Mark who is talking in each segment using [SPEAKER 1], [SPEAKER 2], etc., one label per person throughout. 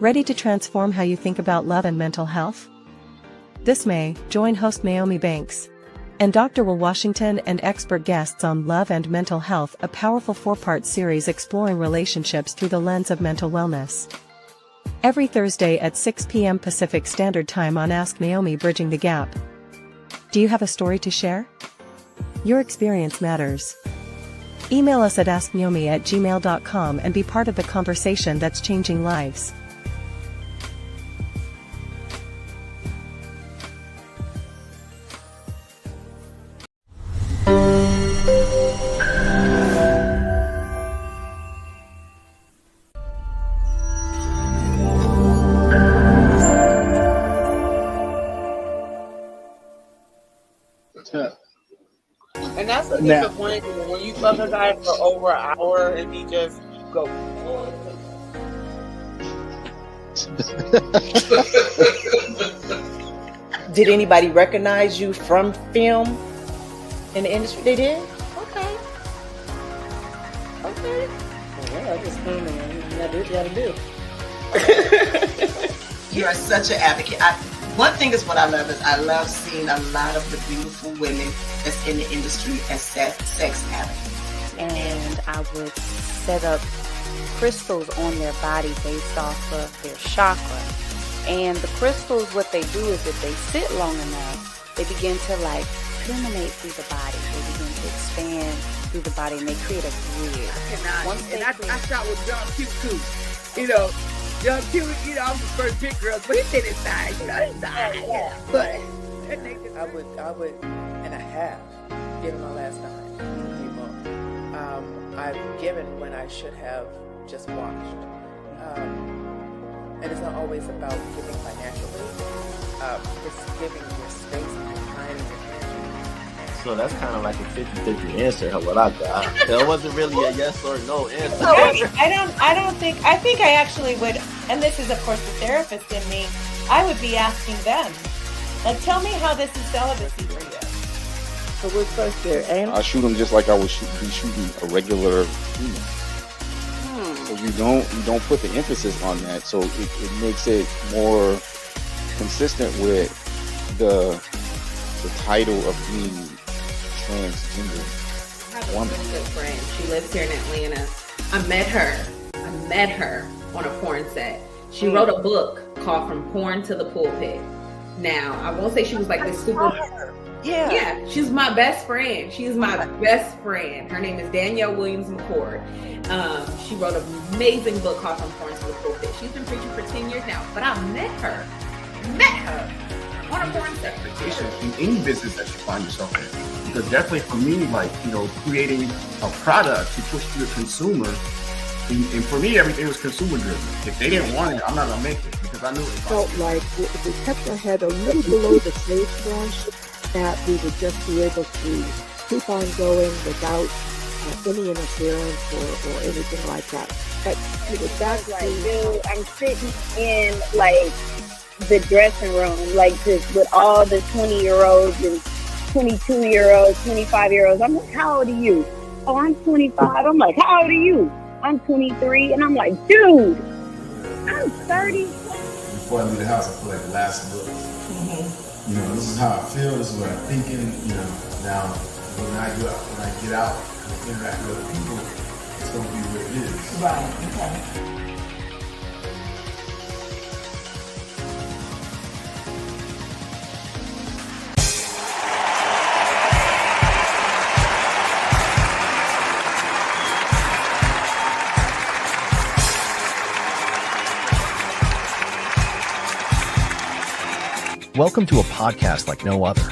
[SPEAKER 1] Ready to transform how you think about love and mental health? This May, join host Nyomi Banks and Dr. Will Washington and expert guests on Love and Mental Health, a powerful 4-part series exploring relationships through the lens of mental wellness. Every Thursday at 6 p.m. Pacific Standard Time on Ask Nyomi, Bridging the Gap. Do you have a story to share? Your experience matters. Email us at asknyomi@gmail.com and be part of the conversation that's changing lives.
[SPEAKER 2] And that's the disappointing when you fuck a guy for over an hour and he just go.
[SPEAKER 3] Did anybody recognize you from film in the industry? They did? Okay. Well, I just came in. You gotta do what you gotta do.
[SPEAKER 4] You are such an advocate. One thing is what I love is I love seeing a lot of the beautiful women that's in the industry as sex advocates.
[SPEAKER 5] And I would set up crystals on their body based off of their chakra. And the crystals, what they do is if they sit long enough, they begin to like permeate through the body. They begin to expand through the body and they create a bridge.
[SPEAKER 2] I shot with John Q too. You know, John Q, you know, I'm the first big girl, but he did inside, you know, inside. Yeah. But
[SPEAKER 6] I would, and I have given my last dime to people. I've given when I should have just watched. And it's not always about giving financially. It's giving your space and your time and your energy.
[SPEAKER 7] So that's kind of like a 50-50 answer, what I got. That wasn't really a yes or no answer.
[SPEAKER 8] So I think I actually would, and this is of course the therapist in me, I would be asking them, like, tell me how this is celibacy for you.
[SPEAKER 3] So what's first there, Anne?
[SPEAKER 9] I shoot them just like I would be shooting a regular female. So you don't put the emphasis on that, so it makes it more consistent with the title of being transgender
[SPEAKER 10] I have a
[SPEAKER 9] woman.
[SPEAKER 10] good friend. She lives here in Atlanta. I met her on a porn set. She wrote a book called From Porn to the Pulpit. Now, I won't say she was like this super... Yeah, she's my best friend. She's my best friend. Her name is Danielle Williams McCord. She wrote an amazing book called From Porn to the Pulpit. She's been preaching for 10 years now, but I met her on a porn set.
[SPEAKER 11] In any business that you find yourself in. Because definitely for me, like, you know, creating a product to push to the consumer, and for me, everything was consumer driven. If they didn't want it, I'm not gonna make it because I knew it.
[SPEAKER 12] Felt like if we kept our head a little below the sagebrush, that we would just be able to keep on going without any interference or anything like that. But that's
[SPEAKER 13] like, dude, I'm sitting in like the dressing room, like just with all the 20-year-olds and 22-year-olds, 25-year-olds. I'm like, how old are you? Oh, I'm 25. I'm like, how old are you? I'm 23. And I'm like, dude, I'm 30.
[SPEAKER 14] Before I leave the house, I feel like the last look. You know, this is how I feel, this is what I'm thinking, you know. Now, when I get out and interact with other people, it's going to be what it is.
[SPEAKER 8] Right, okay.
[SPEAKER 15] Welcome to a podcast like no other.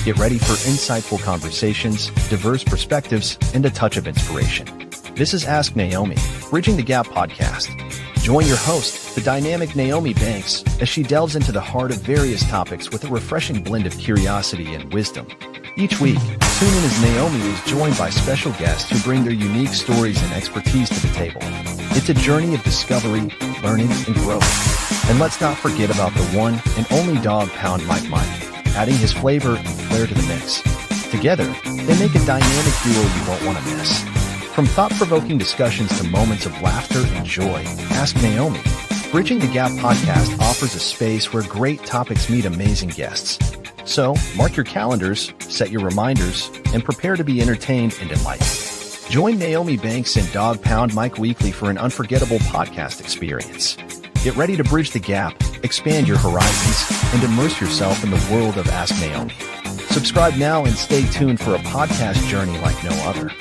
[SPEAKER 15] Get ready for insightful conversations, diverse perspectives, and a touch of inspiration. This is Ask Nyomi, Bridging the Gap podcast. Join your host, the dynamic Nyomi Banks, as she delves into the heart of various topics with a refreshing blend of curiosity and wisdom. Each week, tune in as Nyomi is joined by special guests who bring their unique stories and expertise to the table. It's a journey of discovery, learning, and growth. And let's not forget about the one and only dog pound Mike, adding his flavor and flair to the mix. Together, they make a dynamic duo you won't want to miss. From thought-provoking discussions to moments of laughter and joy, Ask Nyomi, Bridging the Gap podcast offers a space where great topics meet amazing guests. So, mark your calendars, set your reminders, and prepare to be entertained and enlightened. Join Nyomi Banks and Dog Pound Mike weekly for an unforgettable podcast experience. Get ready to bridge the gap, expand your horizons, and immerse yourself in the world of Ask Nyomi. Subscribe now and stay tuned for a podcast journey like no other.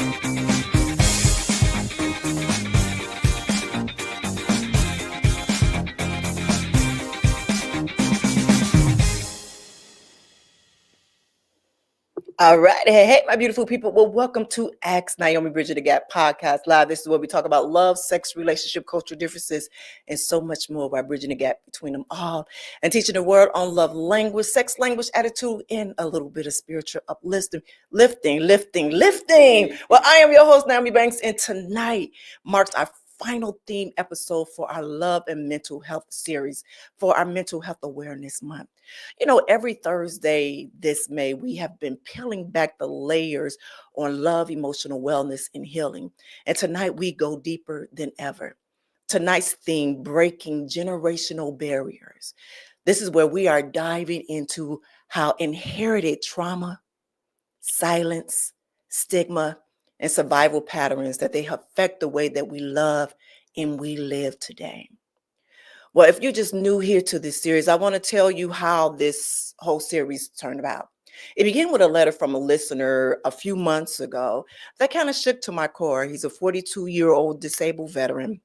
[SPEAKER 3] All right. Hey, my beautiful people. Well, welcome to Ask Nyomi Bridging the Gap podcast live. This is where we talk about love, sex, relationship, cultural differences, and so much more by bridging the gap between them all and teaching the word on love language, sex language, attitude, and a little bit of spiritual uplifting, lifting. Well, I am your host, Nyomi Banks, and tonight marks our final theme episode for our love and mental health series for our mental health awareness month. You know, every Thursday this May, we have been peeling back the layers on love, emotional wellness, and healing. And tonight we go deeper than ever. Tonight's theme, breaking generational barriers. This is where we are diving into how inherited trauma, silence, stigma, and survival patterns that they affect the way that we love and we live today. Well, if you're just new here to this series, I want to tell you how this whole series turned about. It began with a letter from a listener a few months ago that kind of shook to my core. He's a 42-year-old disabled veteran.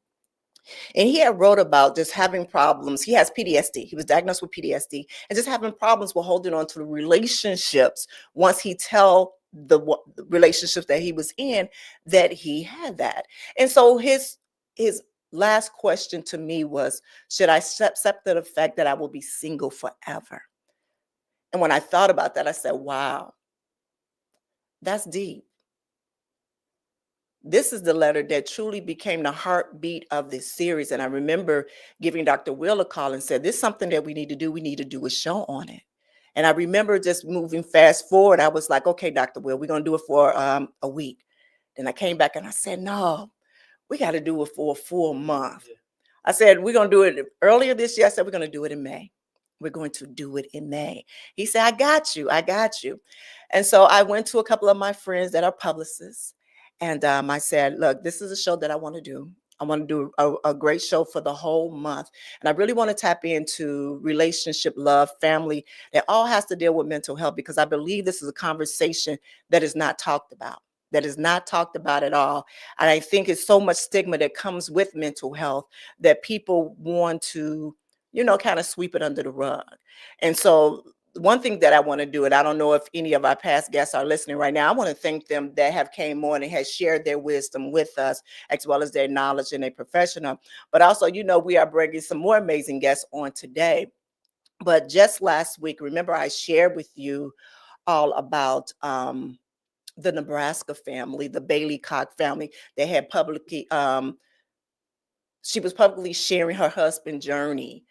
[SPEAKER 3] And he had wrote about just having problems. He has PTSD. He was diagnosed with PTSD and just having problems with holding on to the relationships once he tell the relationships that he was in that he had that. And so his last question to me was, should I accept the fact that I will be single forever? And when I thought about that, I said, wow, that's deep. This is the letter that truly became the heartbeat of this series. And I remember giving Dr. Will a call and said, this is something that we need to do. We need to do a show on it. And I remember just moving fast forward. I was like, okay, Dr. Will, we're going to do it for a week. Then I came back and I said, no, we got to do it for a full month. Yeah. I said, we're going to do it earlier this year. I said, we're going to do it in May. We're going to do it in May. He said, I got you. And so I went to a couple of my friends that are publicists. And I said, look, this is a show that I want to do. I want to do a great show for the whole month. And I really want to tap into relationship, love, family, that all has to deal with mental health, because I believe this is a conversation that is not talked about. That is not talked about at all. And I think it's so much stigma that comes with mental health that people want to, kind of sweep it under the rug. And so one thing that I want to do, and I don't know if any of our past guests are listening right now, I want to thank them that have came on and has shared their wisdom with us, as well as their knowledge and their professional. But also, we are bringing some more amazing guests on today. But just last week, remember I shared with you all about the Nebraska family, the Bailey Cock family. They had publicly, she was publicly sharing her husband's journey,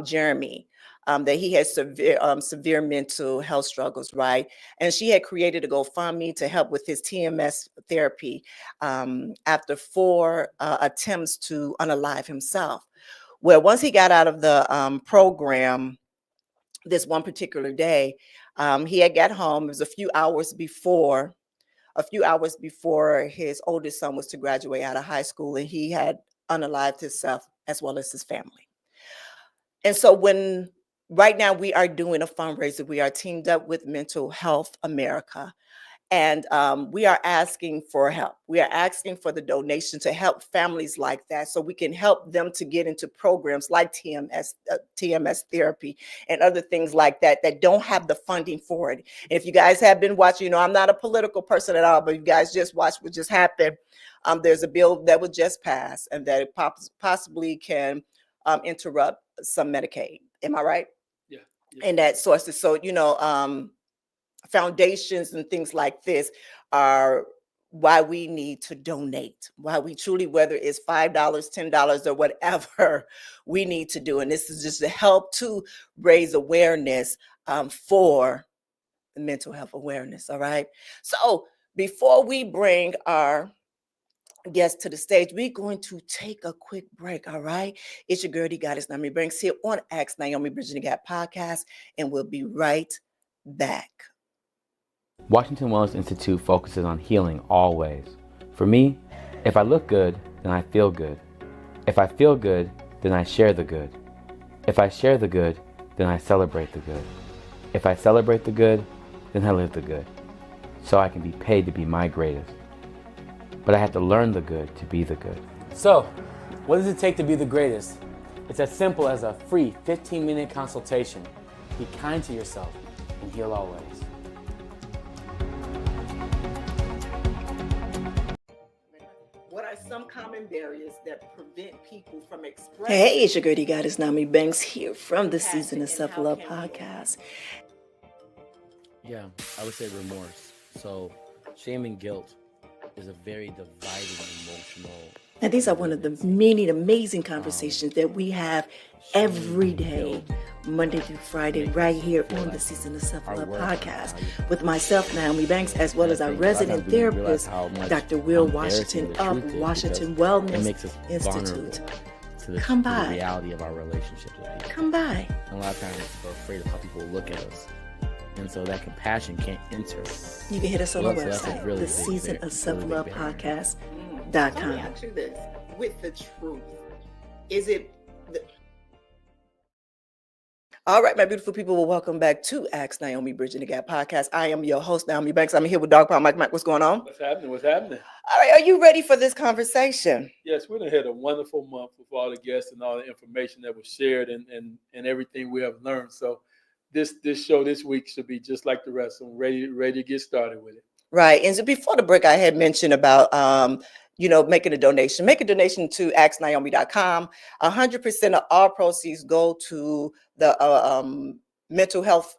[SPEAKER 3] Jeremy. That he had severe mental health struggles, right? And she had created a GoFundMe to help with his TMS therapy after 4 attempts to unalive himself. Well, once he got out of the program, this one particular day, he had got home. It was a few hours before his oldest son was to graduate out of high school, and he had unalived himself as well as his family. And so right now we are doing a fundraiser. We are teamed up with Mental Health America, and we are asking for help. We are asking for the donation to help families like that, so we can help them to get into programs like TMS therapy and other things like that don't have the funding for it. And if you guys have been watching, I'm not a political person at all, but you guys just watched what just happened. There's a bill that was just passed, and that it possibly can interrupt some Medicaid. Am I right?
[SPEAKER 16] Yeah.
[SPEAKER 3] And that sources. So, foundations and things like this are why we need to donate, why we truly, whether it's $5, $10 or whatever, we need to do. And this is just to help to raise awareness for mental health awareness. All right. So before we bring our guest to the stage. We're going to take a quick break, all right? It's your girl, the goddess Nyomi Banks here on Ask Nyomi Bridging the Gap podcast, and we'll be right back.
[SPEAKER 16] Washington Wellness Institute focuses on healing always. For me, if I look good, then I feel good. If I feel good, then I share the good. If I share the good, then I celebrate the good. If I celebrate the good, then I live the good. So I can be paid to be my greatest. But I have to learn the good to be the good.
[SPEAKER 17] So, what does it take to be the greatest? It's as simple as a free 15-minute consultation. Be kind to yourself and heal always.
[SPEAKER 3] What are some common barriers that prevent people from expressing? Hey, it's your girl, the goddess Nyomi Banks here from the Season of Self-Love podcast.
[SPEAKER 16] Yeah, I would say remorse. So, shame and guilt is a very dividing emotional.
[SPEAKER 3] Now, these are one of the many amazing conversations that we have every day, Monday through Friday, right here on the Season of Self-Love podcast with myself, Nyomi Banks, as well as our resident therapist, Dr. Will Washington of Washington Wellness Institute. Come by.
[SPEAKER 16] The reality of our relationships with people.
[SPEAKER 3] Come by.
[SPEAKER 16] And a lot of times we're afraid of how people look at us. And so that compassion can't enter.
[SPEAKER 3] You can hit us on the
[SPEAKER 16] So
[SPEAKER 3] website,
[SPEAKER 16] really
[SPEAKER 3] the Season of Self-Love podcast.com. Let me ask you this. With the truth, is it... All right, my beautiful people, well, welcome back to Ask Nyomi Bridging the Gap podcast. I am your host, Nyomi Banks. I'm here with Dog Pound Mike. What's going on?
[SPEAKER 18] What's happening? What's happening?
[SPEAKER 3] All right, are you ready for this conversation?
[SPEAKER 18] Yes, we're going to have a wonderful month with all the guests and all the information that was shared and everything we have learned. So this show this week should be just like the rest. I'm ready to get started with it.
[SPEAKER 3] Right. And so before the break, I had mentioned about, making a donation. Make a donation to AskNyomi.com. 100% of all proceeds go to the mental health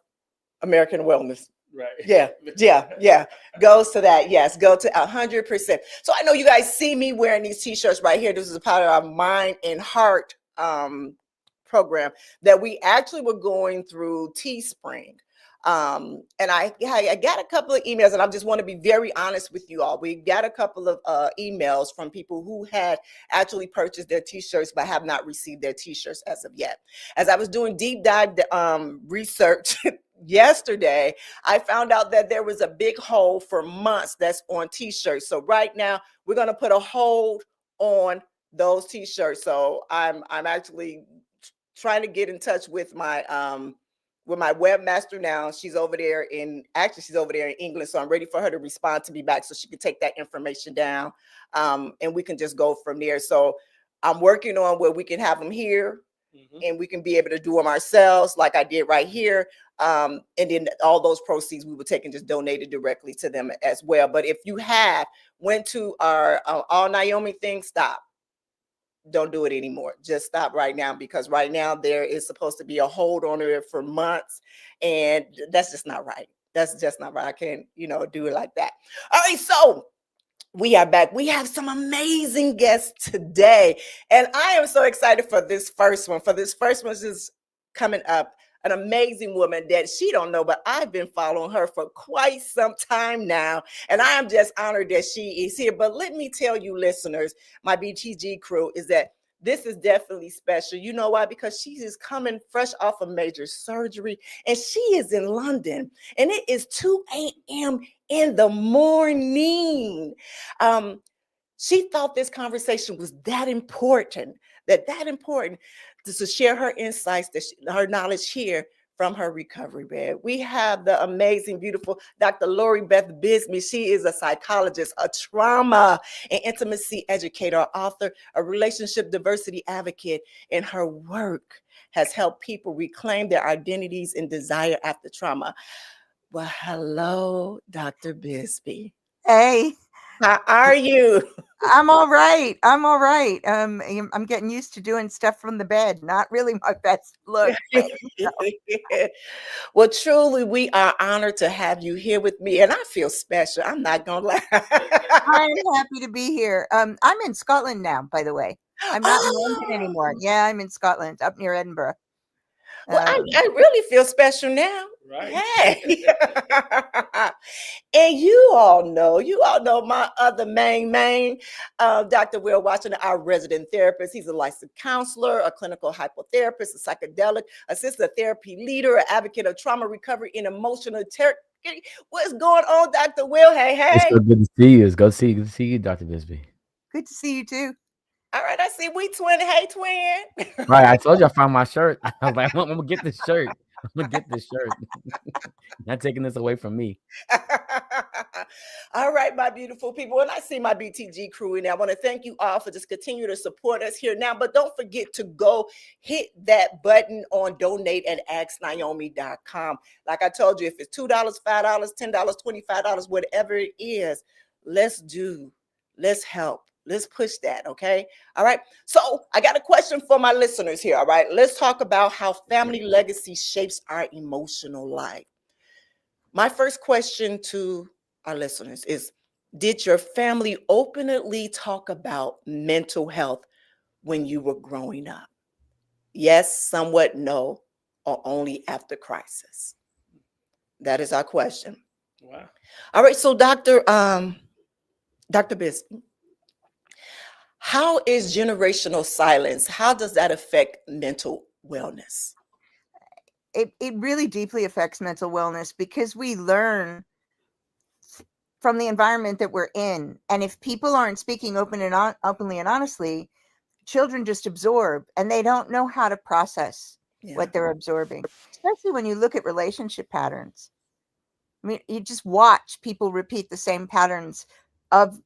[SPEAKER 3] American wellness.
[SPEAKER 18] Right.
[SPEAKER 3] Yeah. Goes to that. Yes. Go to 100%. So I know you guys see me wearing these t-shirts right here. This is a part of our Mind and Heart program that we actually were going through Teespring. And I got a couple of emails, and I just want to be very honest with you all. We got a couple of emails from people who had actually purchased their t-shirts but have not received their t-shirts as of yet. As I was doing deep dive research yesterday, I found out that there was a big hold for months that's on t-shirts. So right now we're going to put a hold on those t-shirts. So I'm actually trying to get in touch with my webmaster now. She's over there in England. So I'm ready for her to respond to me back so she can take that information down. And we can just go from there. So I'm working on where we can have them here and we can be able to do them ourselves like I did right here. And then all those proceeds we will take and just donate it directly to them as well. But if you went to our All Nyomi thing, stop. Don't do it anymore. Just stop right now, because right now there is supposed to be a hold on it for months, and that's just not right. That's just not right. I can't, do it like that. All right, so we are back. We have some amazing guests today, and I am so excited for this first one. This is coming up. An amazing woman that she don't know, but I've been following her for quite some time now. And I am just honored that she is here. But let me tell you, listeners, my BTG crew, is that this is definitely special. You know why? Because she is coming fresh off a major surgery, and she is in London, and it is 2 a.m. in the morning. She thought this conversation was that important to share her insights, her knowledge here from her recovery bed. We have the amazing, beautiful Dr. Lori Beth Bisbey. She is a psychologist, a trauma and intimacy educator, author, a relationship diversity advocate, and her work has helped people reclaim their identities and desire after trauma. Well, hello, Dr. Bisbey.
[SPEAKER 19] Hey.
[SPEAKER 3] How are you?
[SPEAKER 19] I'm all right. I'm getting used to doing stuff from the bed. Not really my best look.
[SPEAKER 3] Well, truly, we are honored to have you here with me, and I feel special. I'm not gonna lie.
[SPEAKER 19] I'm happy to be here. I'm in Scotland now, by the way. I'm not in London anymore. Yeah, I'm in Scotland, up near Edinburgh.
[SPEAKER 3] Well, I really feel special now.
[SPEAKER 18] Right.
[SPEAKER 3] Hey. And you all know my other main, Dr. Will Washington, our resident therapist. He's a licensed counselor, a clinical hypnotherapist, a psychedelic assisted therapy leader, an advocate of trauma recovery and emotional therapy. What's going on, Dr. Will? Hey,
[SPEAKER 16] It's
[SPEAKER 3] hey.
[SPEAKER 16] so good to see you. Good to see you, Dr. Bisbey.
[SPEAKER 19] Good to see you too.
[SPEAKER 3] All right, I see we twin. Hey, twin.
[SPEAKER 16] Right, I told you I found my shirt. I was like, I'm gonna get this shirt. I'm gonna get this shirt. Not taking this away from me.
[SPEAKER 3] All right, my beautiful people. And I see my BTG crew in there. I want to thank you all for just continue to support us here now. But don't forget to go hit that button on donate at AskNyomi.com. Like I told you, if it's $2, $5, $10, $25, whatever it is, let's help. Let's push that. Okay. All right. So I got a question for my listeners here. All right. Let's talk about how family legacy shapes our emotional life. My first question to our listeners is, did your family openly talk about mental health when you were growing up? Yes, somewhat, no, or only after crisis? That is our question.
[SPEAKER 18] Wow.
[SPEAKER 3] All right, so Dr. Bisbey, how is generational silence? How does that affect mental wellness?
[SPEAKER 19] It really deeply affects mental wellness because we learn from the environment that we're in. And if people aren't speaking openly and honestly, children just absorb and they don't know how to process what they're absorbing, especially when you look at relationship patterns. I mean, you just watch people repeat the same patterns of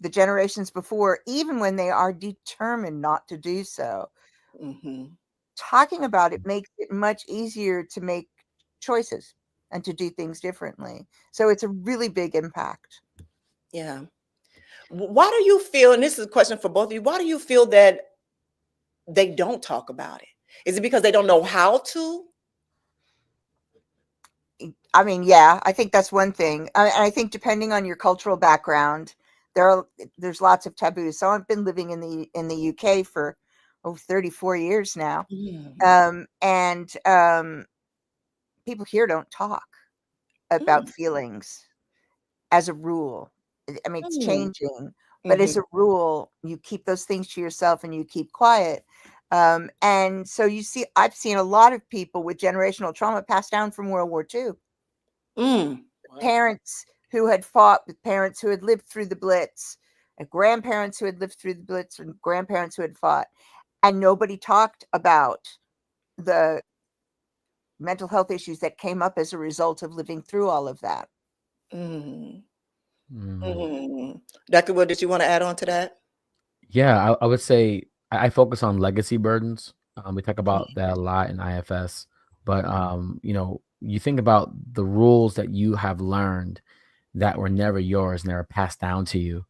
[SPEAKER 19] the generations before, even when they are determined not to do so.
[SPEAKER 3] Mm-hmm.
[SPEAKER 19] Talking about it makes it much easier to make choices and to do things differently. So it's a really big impact.
[SPEAKER 3] Yeah. Why do you feel, and this is a question for both of you, why do you feel that they don't talk about it? Is it because they don't know how to?
[SPEAKER 19] I mean, yeah, I think that's one thing. I think depending on your cultural background, there's lots of taboos. So I've been living in the UK for 34 years now. And people here don't talk about feelings as a rule. I mean, it's changing, but as a rule, you keep those things to yourself and you keep quiet. And so I've seen a lot of people with generational trauma passed down from World War II. Parents who had fought with parents who had lived through the Blitz, and grandparents who had lived through the Blitz, and grandparents who had fought. And nobody talked about the mental health issues that came up as a result of living through all of that.
[SPEAKER 3] Dr. Will, did you want to add on to that?
[SPEAKER 16] Yeah, I would say I focus on legacy burdens. We talk about that a lot in IFS, but you think about the rules that you have learned that were never yours, never passed down to you,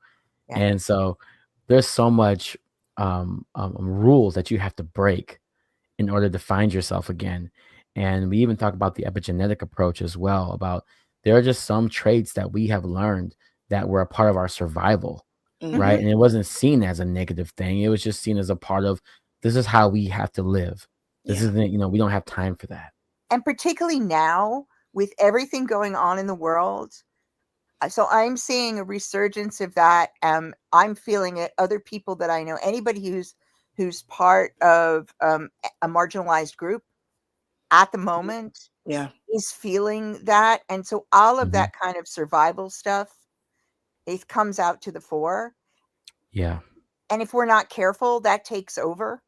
[SPEAKER 16] and so there's so much rules that you have to break in order to find yourself again. And we even talk about the epigenetic approach as well, about there are just some traits that we have learned that were a part of our survival, right? And it wasn't seen as a negative thing. It was just seen as a part of, this is how we have to live. This isn't, we don't have time for that.
[SPEAKER 19] And particularly now with everything going on in the world, so I'm seeing a resurgence of that. I'm feeling it. Other people that I know, anybody who's part of a marginalized group at the moment is feeling that. And so all of that kind of survival stuff, it comes out to the fore.
[SPEAKER 16] Yeah.
[SPEAKER 19] And if we're not careful, that takes over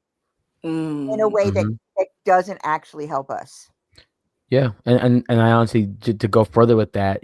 [SPEAKER 19] in a way that doesn't actually help us.
[SPEAKER 16] Yeah. And I honestly, to go further with that,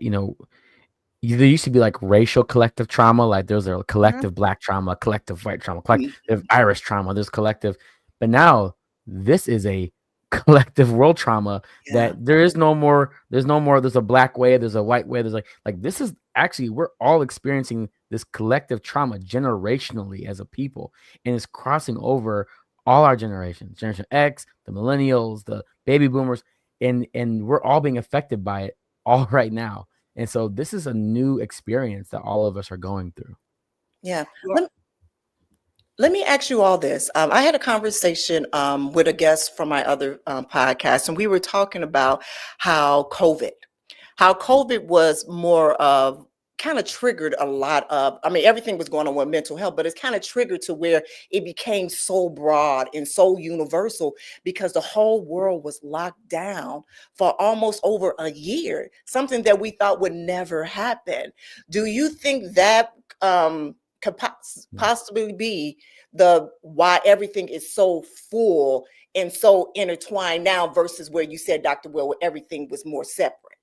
[SPEAKER 16] there used to be like racial collective trauma, like there's a collective Black trauma, collective white trauma, collective Irish trauma, there's collective. But now this is a collective world trauma that there's a Black way, there's a white way, there's like this is actually, we're all experiencing this collective trauma generationally as a people, and it's crossing over all our generations, Generation X, the millennials, the baby boomers, and we're all being affected by it all right now. And so this is a new experience that all of us are going through.
[SPEAKER 3] Yeah. Let me ask you all this. I had a conversation with a guest from my other podcast, and we were talking about how COVID was more of kind of triggered a lot of, I mean, everything was going on with mental health, but it's kind of triggered to where it became so broad and so universal because the whole world was locked down for almost over a year, something that we thought would never happen. Do you think that could possibly be the why everything is so full and so intertwined now versus where you said, Dr. Will, where everything was more separate?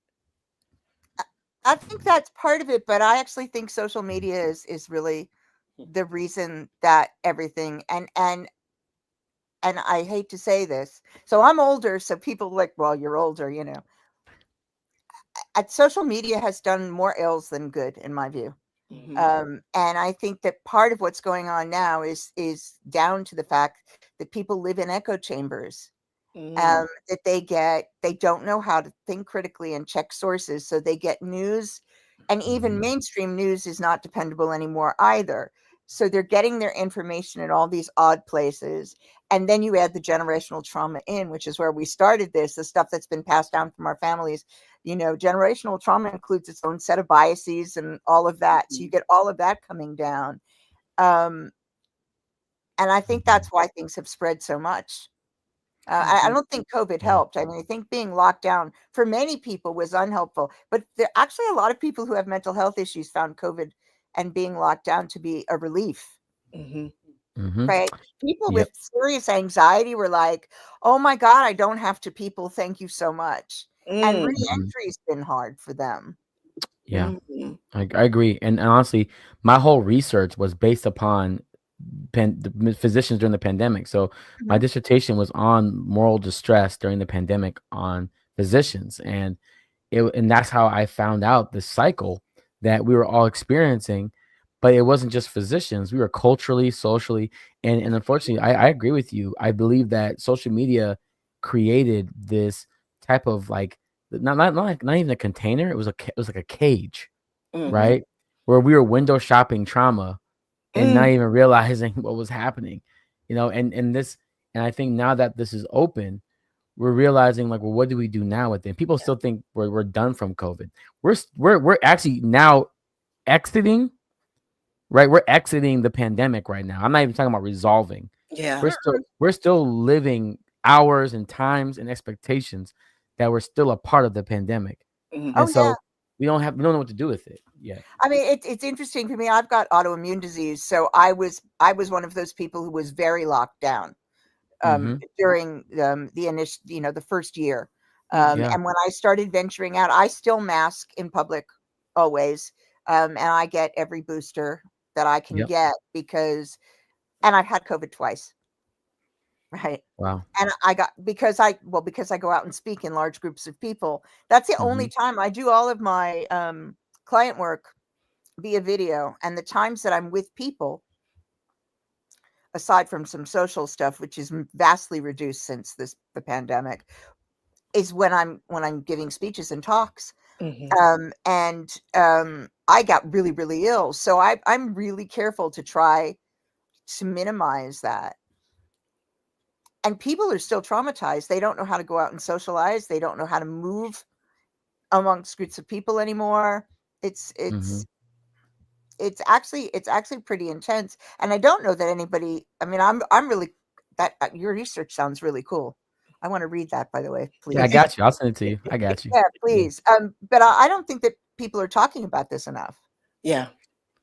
[SPEAKER 19] I think that's part of it, but I actually think social media is really the reason that everything and I hate to say this. So I'm older, so people like, well, you're older, you know. Social media has done more ills than good, in my view. And I think that part of what's going on now is down to the fact that people live in echo chambers. That they don't know how to think critically and check sources. So they get news, and even mainstream news is not dependable anymore either. So they're getting their information in all these odd places. And then you add the generational trauma in, which is where we started this, the stuff that's been passed down from our families. You know, generational trauma includes its own set of biases and all of that. So you get all of that coming down. And I think that's why things have spread so much. I don't think COVID helped. I mean, I think being locked down for many people was unhelpful, but there actually a lot of people who have mental health issues found COVID and being locked down to be a relief. Right? People with serious anxiety were like, oh my God, I don't have to people. Thank you so much. And re-entry's been hard for them.
[SPEAKER 16] Yeah, I agree. And honestly, my whole research was based upon the physicians during the pandemic. So my dissertation was on moral distress during the pandemic on physicians, and that's how I found out the cycle that we were all experiencing. But it wasn't just physicians; we were culturally, socially, and unfortunately, I agree with you. I believe that social media created this type of like not even a container. It was like a cage, right? Where we were window shopping trauma and not even realizing what was happening, you know, and I think now that this is open, we're realizing like, well, what do we do now with it? People still think we're done from COVID. We're actually now exiting, right? We're exiting the pandemic right now. I'm not even talking about resolving.
[SPEAKER 3] Yeah.
[SPEAKER 16] We're still living hours and times and expectations that we're still a part of the pandemic. And so we don't know what to do with it yet.
[SPEAKER 19] I mean, it's interesting for me. I've got autoimmune disease, so I was one of those people who was very locked down during the initial, the first year. And when I started venturing out, I still mask in public always, and I get every booster that I can get and I've had COVID twice. Right.
[SPEAKER 16] Wow.
[SPEAKER 19] And because I go out and speak in large groups of people. That's the only time I do all of my client work via video, and the times that I'm with people, aside from some social stuff, which is vastly reduced since the pandemic, is when I'm giving speeches and talks. I got really, really ill. So I'm really careful to try to minimize that. And people are still traumatized. They don't know how to go out and socialize. They don't know how to move amongst groups of people anymore. It's actually pretty intense. And I don't know that anybody. I mean, I'm really that your research sounds really cool. I want to read that, by the way, please.
[SPEAKER 16] Yeah, I got you. I'll send it to you. I got you.
[SPEAKER 19] Yeah, please. But I don't think that people are talking about this enough.
[SPEAKER 3] Yeah.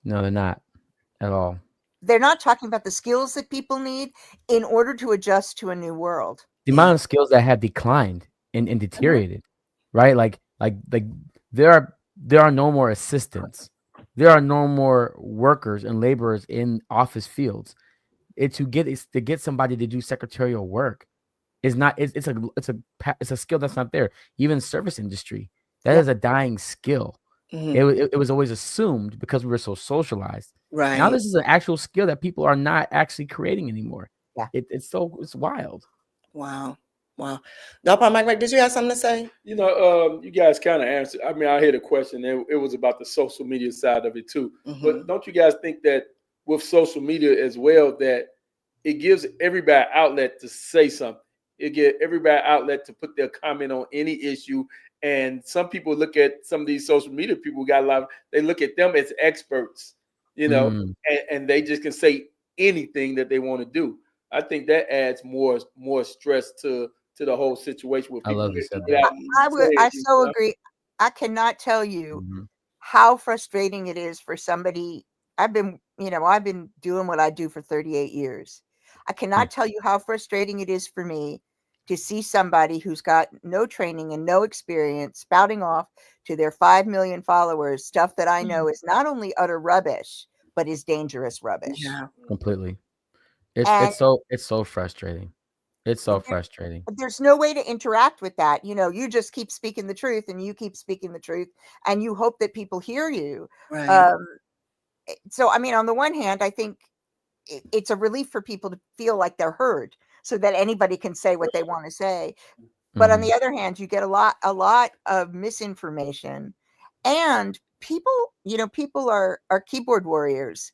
[SPEAKER 16] No, they're not at all.
[SPEAKER 19] They're not talking about the skills that people need in order to adjust to a new world.
[SPEAKER 16] The amount of skills that have declined and deteriorated, right? Like there are no more assistants. There are no more workers and laborers in office fields. To get somebody to do secretarial work is not. It's a skill that's not there. Even service industry, that is a dying skill. It was always assumed because we were so socialized.
[SPEAKER 3] Right.
[SPEAKER 16] Now this is an actual skill that people are not actually creating anymore.
[SPEAKER 19] Yeah.
[SPEAKER 16] It's wild.
[SPEAKER 3] Wow. Dr. Mike, did you have something to say?
[SPEAKER 18] You know, you guys kind of answered. I mean, I heard a question. It was about the social media side of it too. But don't you guys think that with social media as well, that it gives everybody outlet to say something. It gives everybody outlet to put their comment on any issue. And some people look at some of these social media people got a lot of, they look at them as experts, and they just can say anything that they want to do. I think that adds more stress to the whole situation with
[SPEAKER 17] I
[SPEAKER 18] people.
[SPEAKER 17] love you said that.
[SPEAKER 19] I so agree. I cannot tell you how frustrating it is for somebody. I've been doing what I do for 38 years. I cannot tell you how frustrating it is for me to see somebody who's got no training and no experience spouting off to their 5 million followers stuff that I know is not only utter rubbish, but is dangerous rubbish.
[SPEAKER 17] Completely.
[SPEAKER 19] And
[SPEAKER 17] It's so frustrating. It's so frustrating.
[SPEAKER 19] there's no way to interact with that. You just keep speaking the truth and you keep speaking the truth and you hope that people hear you.
[SPEAKER 3] Right.
[SPEAKER 19] So, I mean, on the one hand, I think it's a relief for people to feel like they're heard so that anybody can say what they want to say. But on the other hand, you get a lot of misinformation, and people are keyboard warriors.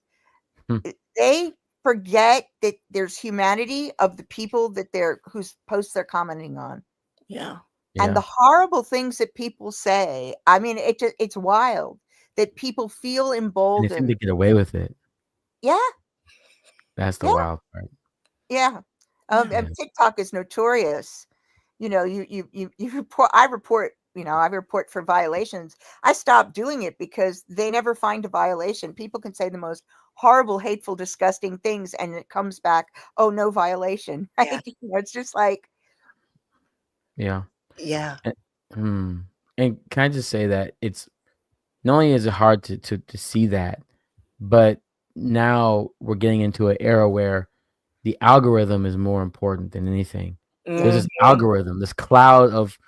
[SPEAKER 19] They forget that there's humanity of the people that whose posts they're commenting on.
[SPEAKER 3] Yeah.
[SPEAKER 19] And the horrible things that people say, I mean, it's wild that people feel
[SPEAKER 17] And they
[SPEAKER 19] emboldened.
[SPEAKER 17] seem to get away with it.
[SPEAKER 19] Yeah.
[SPEAKER 17] That's the
[SPEAKER 19] Yeah.
[SPEAKER 17] wild part.
[SPEAKER 19] Yeah. And TikTok is notorious. You report, I report for violations. I stopped doing it because they never find a violation. People can say the most horrible, hateful, disgusting things and it comes back, oh, no violation. Right? It's just like,
[SPEAKER 17] Yeah.
[SPEAKER 3] Yeah.
[SPEAKER 17] And can I just say that it's not only is it hard to see that, but now we're getting into an era where the algorithm is more important than anything. There's this algorithm, this cloud of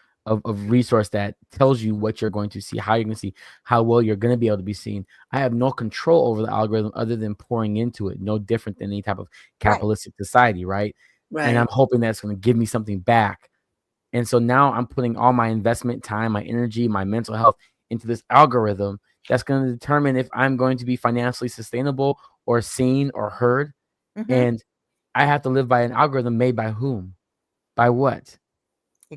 [SPEAKER 17] resource that tells you what you're going to see, how you're going to see, how well you're going to be able to be seen. I have no control over the algorithm other than pouring into it, no different than any type of capitalistic society, right? And I'm hoping that's going to give me something back. And so now I'm putting all my investment time, my energy, my mental health into this algorithm that's going to determine if I'm going to be financially sustainable or seen or heard. And I have to live by an algorithm made by whom? By what?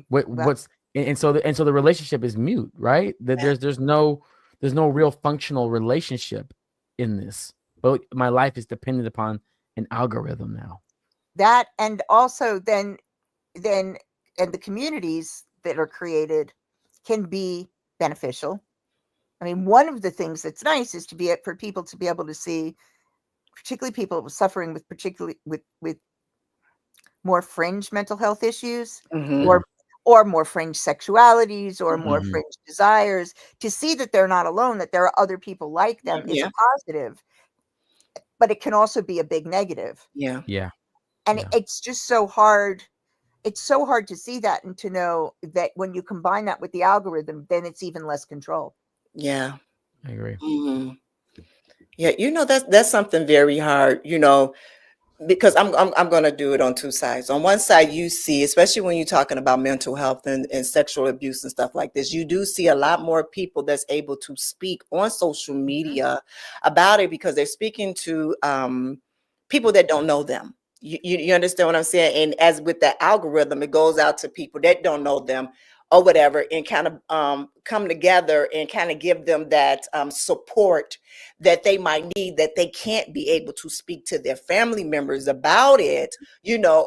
[SPEAKER 17] What's and so the relationship is mute, right? That there's no real functional relationship in this. But my life is dependent upon an algorithm now.
[SPEAKER 19] That, and also then and the communities that are created can be beneficial. I mean, one of the things that's nice is for people to be able to see, particularly people suffering with more fringe mental health issues, or more fringe sexualities, or more fringe desires, to see that they're not alone, that there are other people like them is a positive. But it can also be a big negative.
[SPEAKER 3] Yeah.
[SPEAKER 19] And it's just so hard. It's so hard to see that and to know that when you combine that with the algorithm, then it's even less control.
[SPEAKER 3] Yeah.
[SPEAKER 17] I agree.
[SPEAKER 3] Yeah, that's something very hard, because I'm going to do it on two sides. On one side, you see, especially when you're talking about mental health and sexual abuse and stuff like this, you do see a lot more people that's able to speak on social media about it because they're speaking to people that don't know them. You understand what I'm saying? And as with the algorithm, it goes out to people that don't know them or whatever, and kind of come together and kind of give them that support that they might need, that they can't be able to speak to their family members about it,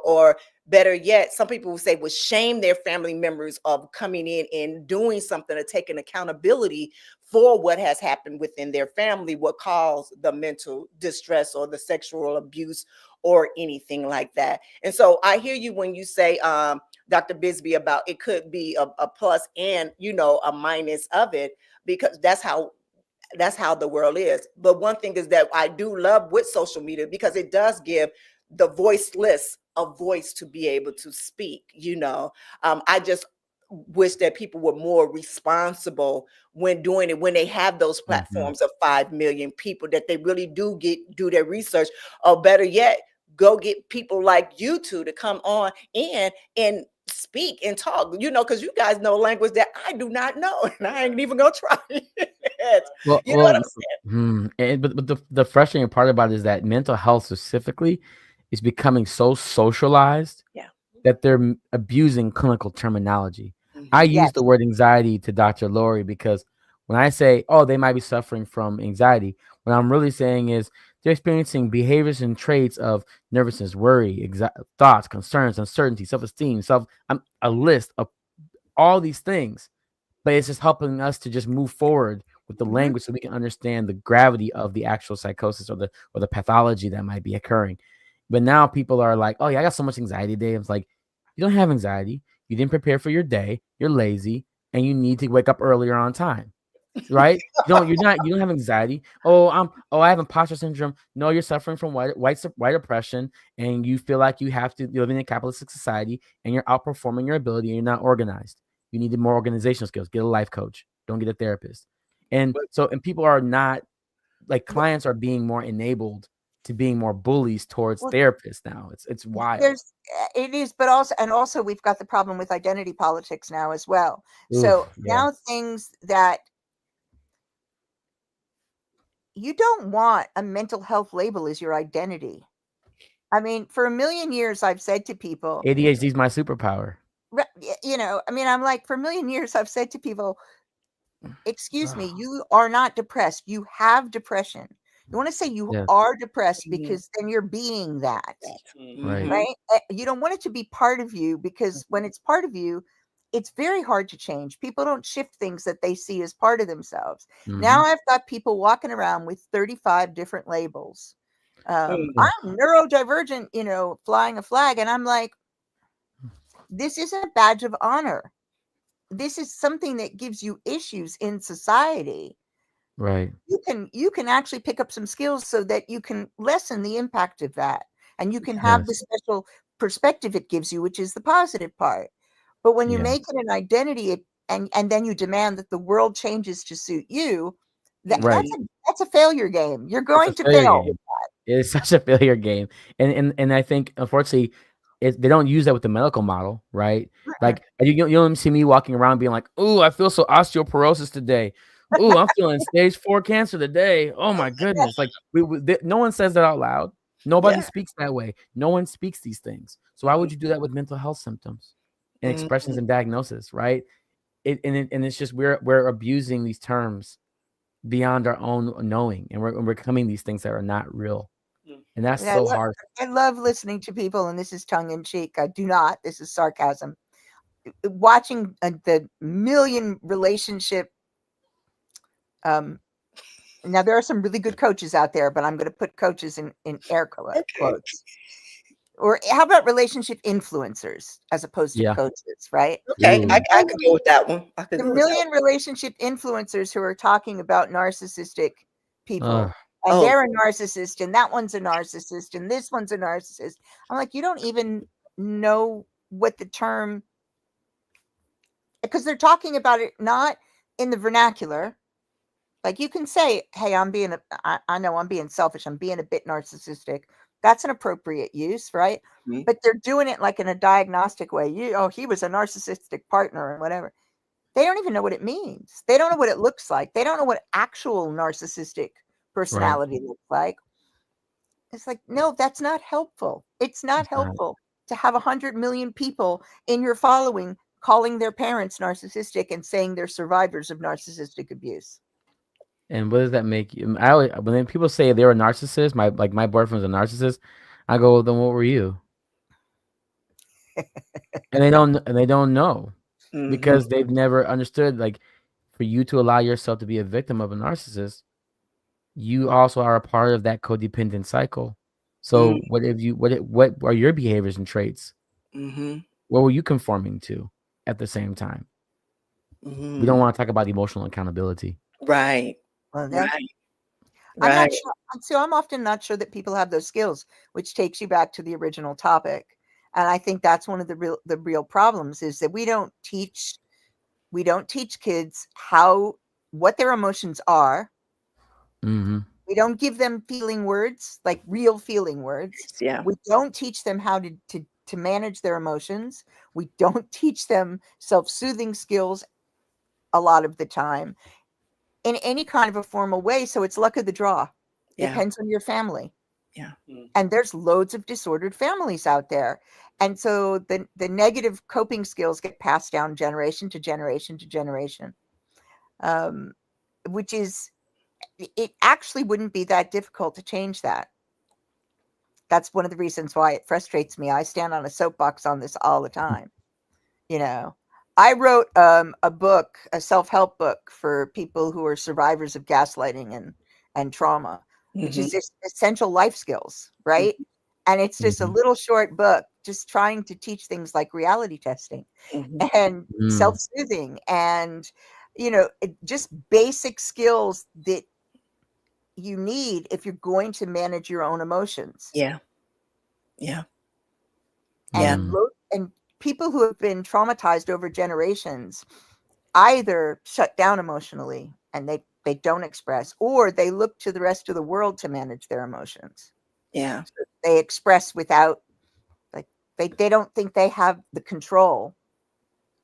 [SPEAKER 3] or better yet, some people will say would shame their family members of coming in and doing something or taking accountability for what has happened within their family, what caused the mental distress or the sexual abuse or anything like that. And so I hear you when you say, Dr. Bisbey, about it could be a plus and, a minus of it, because that's how the world is. But one thing is that I do love with social media, because it does give the voiceless a voice to be able to speak. I just wish that people were more responsible when doing it, when they have those platforms of 5 million people, that they really do their research, or better yet, go get people like you two to come on and speak and talk, because you guys know language that I do not know, and I ain't even gonna try it.
[SPEAKER 17] Well,
[SPEAKER 3] You know what I'm
[SPEAKER 17] but the frustrating part about it is that mental health specifically is becoming so socialized that they're abusing clinical terminology. I use the word anxiety to Dr. Lori because when I say, oh, they might be suffering from anxiety, what I'm really saying is they're experiencing behaviors and traits of nervousness, worry, thoughts, concerns, uncertainty, self-esteem, a list of all these things. But it's just helping us to just move forward with the language so we can understand the gravity of the actual psychosis or the pathology that might be occurring. But now people are like, oh yeah, I got so much anxiety today. It's like, you don't have anxiety. You didn't prepare for your day. You're lazy and you need to wake up earlier on time. Right? You don't have anxiety. I have imposter syndrome. No, you're suffering from white oppression, and you feel like you have to live in a capitalistic society and you're outperforming your ability and you're not organized. You need more organizational skills. Get a life coach. Don't get a therapist. And people are not, like, clients are being more enabled to being more bullies towards therapists now. It's wild.
[SPEAKER 19] It is, but also we've got the problem with identity politics now as well. Now things that you don't want a mental health label as your identity. I mean, for a million years, I've said to people,
[SPEAKER 17] ADHD is my superpower.
[SPEAKER 19] I'm like, for a million years, I've said to people, excuse me, you are not depressed. You have depression. You want to say you are depressed because then you're being that. Right? You don't want it to be part of you, because when it's part of you, it's very hard to change. People don't shift things that they see as part of themselves. Now I've got people walking around with 35 different labels. I'm neurodivergent, flying a flag. And I'm like, this isn't a badge of honor. This is something that gives you issues in society.
[SPEAKER 17] Right.
[SPEAKER 19] You can actually pick up some skills so that you can lessen the impact of that. And you can have the special perspective it gives you, which is the positive part. But when you make it an identity and then you demand that the world changes to suit you, that's a failure game. You're going to fail with that.
[SPEAKER 17] It's such a failure game. And I think, unfortunately, they don't use that with the medical model, right? Like, you don't see me walking around being like, "Ooh, I feel so osteoporosis today. Ooh, I'm feeling stage 4 cancer today. Oh my goodness!" Like, no one says that out loud. Nobody speaks that way. No one speaks these things. So why would you do that with mental health symptoms and expressions and diagnosis, right? It's just we're abusing these terms beyond our own knowing, and we're becoming these things that are not real. And that's hard.
[SPEAKER 19] I love listening to people, and this is tongue in cheek. I do not. This is sarcasm. Watching the million relationship. Now there are some really good coaches out there, but I'm going to put coaches in air quotes. Or how about relationship influencers as opposed to coaches, right?
[SPEAKER 3] Okay, I could go with that one.
[SPEAKER 19] The million relationship influencers who are talking about narcissistic people. And they're a narcissist, and that one's a narcissist, and this one's a narcissist. I'm like, you don't even know what the term, because they're talking about it not in the vernacular. Like, you can say, hey, I know I'm being selfish. I'm being a bit narcissistic. That's an appropriate use, right? But they're doing it like in a diagnostic way. He was a narcissistic partner and whatever. They don't even know what it means. They don't know what it looks like. They don't know what actual narcissistic personality looks like. It's like, no, that's not helpful. It's not helpful to have 100 million people in your following calling their parents narcissistic and saying they're survivors of narcissistic abuse.
[SPEAKER 17] And what does that make you? When people say they're a narcissist, my boyfriend's a narcissist, I go, then what were you? and they don't know because they've never understood. Like, for you to allow yourself to be a victim of a narcissist, you also are a part of that codependent cycle. So what are your behaviors and traits? What were you conforming to at the same time? We don't want to talk about emotional accountability.
[SPEAKER 3] Right.
[SPEAKER 19] Well, I'm not sure. So I'm often not sure that people have those skills, which takes you back to the original topic. And I think that's one of the real problems is that we don't teach kids what their emotions are. We don't give them feeling words, like real feeling words.
[SPEAKER 3] Yeah.
[SPEAKER 19] We don't teach them how to to manage their emotions. We don't teach them self-soothing skills a lot of the time in any kind of a formal way. So it's luck of the draw.
[SPEAKER 3] Yeah.
[SPEAKER 19] Depends on your family.
[SPEAKER 3] Yeah.
[SPEAKER 19] And there's loads of disordered families out there. And so the negative coping skills get passed down generation to generation to generation, which is, it actually wouldn't be that difficult to change that. That's one of the reasons why it frustrates me. I stand on a soapbox on this all the time. You know, I wrote a book, a self-help book for people who are survivors of gaslighting and trauma, which is just essential life skills, right? And it's just a little short book, just trying to teach things like reality testing and self-soothing and, you know, just basic skills that you need if you're going to manage your own emotions.
[SPEAKER 3] Yeah. Yeah.
[SPEAKER 19] And and people who have been traumatized over generations either shut down emotionally and they don't express, or they look to the rest of the world to manage their emotions.
[SPEAKER 3] Yeah.
[SPEAKER 19] They express without, like, they don't think they have the control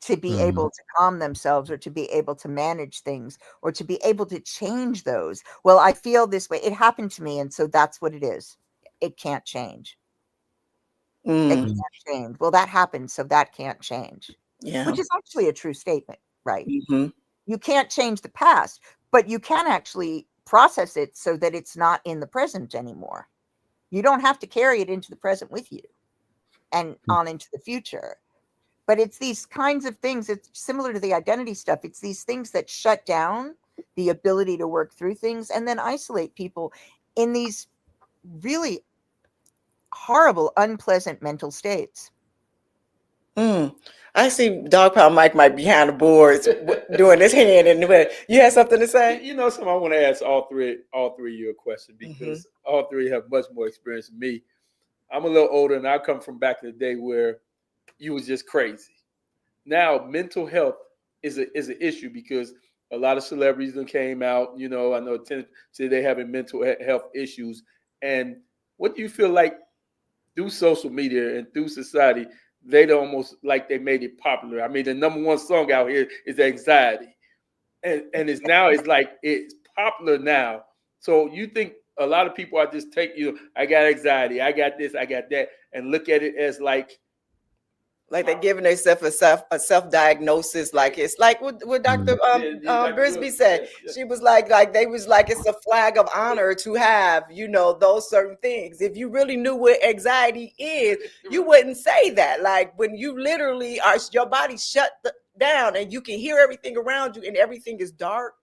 [SPEAKER 19] to be able to calm themselves or to be able to manage things or to be able to change those. Well, I feel this way. It happened to me, and so that's what it is. It can't change. It can't change. Well, that happened, so that can't change.
[SPEAKER 3] Yeah.
[SPEAKER 19] Which is actually a true statement, right?
[SPEAKER 3] Mm-hmm.
[SPEAKER 19] You can't change the past, but you can actually process it so that it's not in the present anymore. You don't have to carry it into the present with you and on into the future. But it's these kinds of things, it's similar to the identity stuff. It's these things that shut down the ability to work through things and then isolate people in these really horrible, unpleasant mental states.
[SPEAKER 3] I see Dog Pound Mike might be behind the boards doing his hand in the way. You had something to say?
[SPEAKER 18] You know, something I want to ask all three of you a question, because all three have much more experience than me. I'm a little older, and I come from back in the day where you was just crazy. Now, mental health is an issue because a lot of celebrities that came out. You know, I know say they having mental health issues. And what do you feel like through social media and through society, they almost like they made it popular? I mean, the number one song out here is Anxiety, and it's now it's like it's popular now. So you think a lot of people are just I got anxiety, I got this, I got that, and look at it as like
[SPEAKER 3] they're giving themselves a self-diagnosis, like it's like what Dr. Bisbey said. She was like they was like it's a flag of honor to have, you know, those certain things. If you really knew what anxiety is, you wouldn't say that. Like when you literally are, your body shut down and you can hear everything around you and everything is dark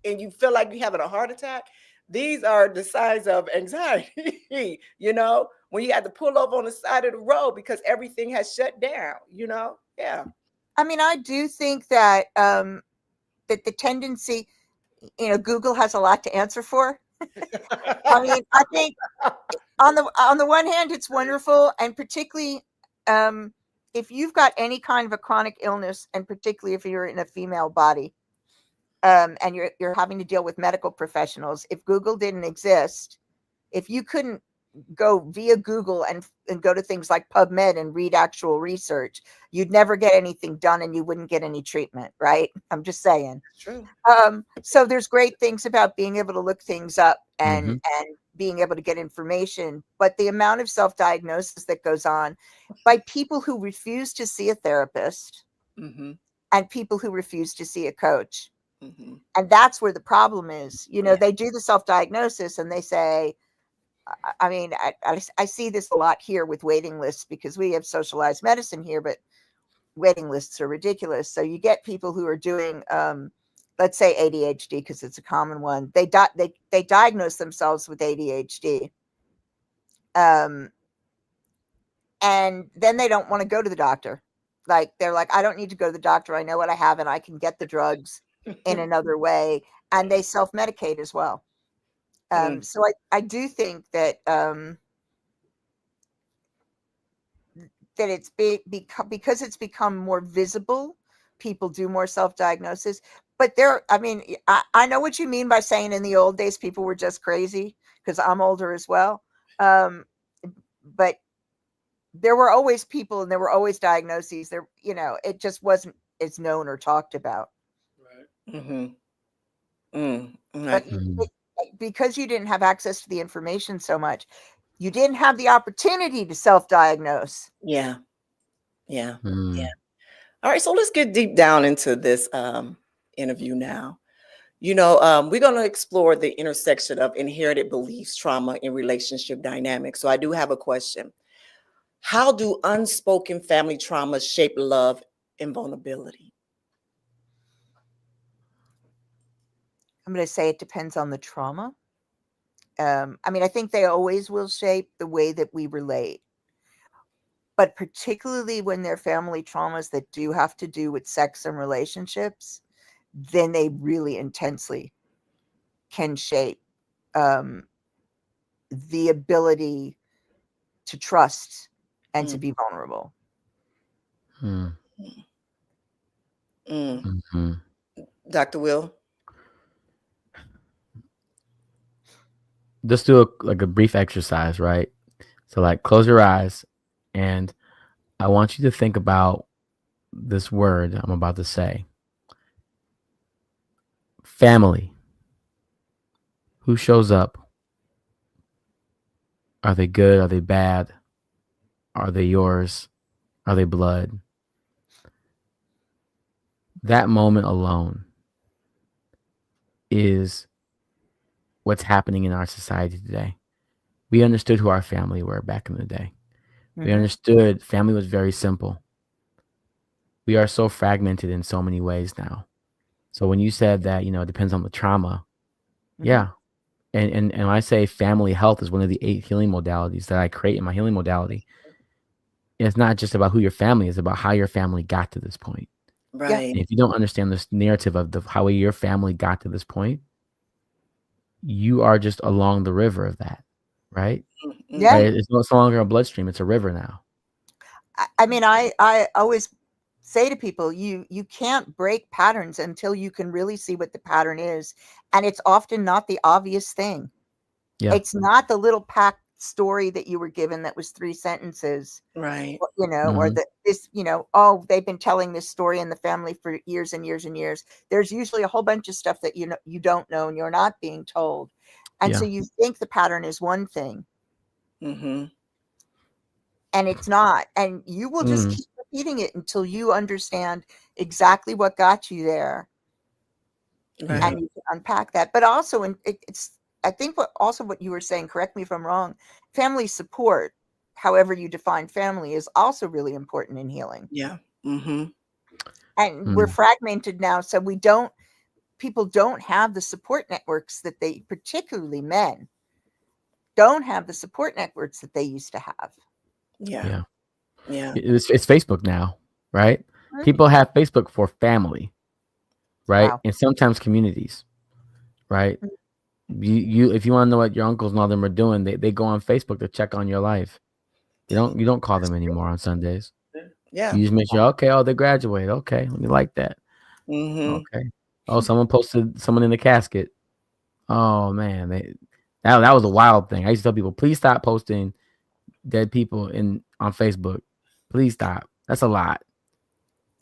[SPEAKER 3] and you feel like you're having a heart attack. These are the signs of anxiety, you know, when you have to pull over on the side of the road because everything has shut down, you know? Yeah.
[SPEAKER 19] I mean, I do think that that the tendency, you know, Google has a lot to answer for. I mean, I think on the one hand, it's wonderful, and particularly if you've got any kind of a chronic illness, and particularly if you're in a female body, and you're having to deal with medical professionals. If Google didn't exist, if you couldn't go via Google and go to things like PubMed and read actual research, you'd never get anything done and you wouldn't get any treatment, right? I'm just saying.
[SPEAKER 3] True.
[SPEAKER 19] So there's great things about being able to look things up and being able to get information, but the amount of self-diagnosis that goes on by people who refuse to see a therapist and people who refuse to see a coach. And that's where the problem is. You know, they do the self-diagnosis and they say, I mean, I see this a lot here with waiting lists because we have socialized medicine here, but waiting lists are ridiculous. So you get people who are doing, let's say ADHD, because it's a common one. They diagnose themselves with ADHD. And then they don't want to go to the doctor. Like, they're like, I don't need to go to the doctor. I know what I have and I can get the drugs in another way, and they self-medicate as well. So I do think that that it's because it's become more visible, people do more self-diagnosis. But I mean, I know what you mean by saying in the old days people were just crazy, because I'm older as well. But there were always people and there were always diagnoses. There, you know, it just wasn't as known or talked about.
[SPEAKER 3] Mm-hmm.
[SPEAKER 19] But because you didn't have access to the information so much, you didn't have the opportunity to self-diagnose.
[SPEAKER 3] Yeah. Yeah.
[SPEAKER 17] Mm.
[SPEAKER 3] Yeah. All right. So let's get deep down into this interview now. You know, we're going to explore the intersection of inherited beliefs, trauma, and relationship dynamics. So I do have a question. How do unspoken family traumas shape love and vulnerability?
[SPEAKER 19] I'm going to say it depends on the trauma. I mean, I think they always will shape the way that we relate. But particularly when they're family traumas that do have to do with sex and relationships, then they really intensely can shape the ability to trust and to be vulnerable.
[SPEAKER 17] Mm.
[SPEAKER 3] Mm.
[SPEAKER 17] Mm-hmm.
[SPEAKER 3] Dr. Will?
[SPEAKER 17] Just do a brief exercise, right? So like close your eyes and I want you to think about this word I'm about to say. Family. Who shows up? Are they good? Are they bad? Are they yours? Are they blood? That moment alone is what's happening in our society today. We understood who our family were back in the day. We understood family was very simple. We are so fragmented in so many ways now. So when you said that, you know, it depends on the trauma, yeah. And when I say family health is one of the 8 healing modalities that I create in my healing modality, it's not just about who your family is, about how your family got to this point.
[SPEAKER 3] Right.
[SPEAKER 17] And if you don't understand this narrative of how your family got to this point, you are just along the river of that, right?
[SPEAKER 19] Yeah.
[SPEAKER 17] Right? It's no longer a bloodstream; it's a river now.
[SPEAKER 19] I mean, I always say to people, you can't break patterns until you can really see what the pattern is, and it's often not the obvious thing.
[SPEAKER 17] Yeah.
[SPEAKER 19] It's not the little packed story that you were given that was 3 sentences.
[SPEAKER 3] Right.
[SPEAKER 19] You know, or this, you know, oh, they've been telling this story in the family for years and years and years. There's usually a whole bunch of stuff that you don't know and you're not being told. And so you think the pattern is one thing. And it's not. And you will just keep repeating it until you understand exactly what got you there.
[SPEAKER 3] Right.
[SPEAKER 19] And you can unpack that. But also, it's, I think what you were saying, correct me if I'm wrong, family support, however you define family, is also really important in healing.
[SPEAKER 3] Yeah.
[SPEAKER 19] And we're fragmented now, so people don't have the support networks that they, particularly men, don't have the support networks that they used to have.
[SPEAKER 3] Yeah. Yeah.
[SPEAKER 17] It's Facebook now, right? People have Facebook for family, right?
[SPEAKER 19] Wow.
[SPEAKER 17] And sometimes communities, right? You if you want to know what your uncles and all them are doing, they go on Facebook to check on your life. You don't call them anymore on Sundays.
[SPEAKER 3] Yeah.
[SPEAKER 17] You just make sure, okay, oh, they graduated. Okay, let me like that. Okay. Oh, someone posted someone in the casket. Oh man, that was a wild thing. I used to tell people, please stop posting dead people on Facebook. Please stop. That's a lot.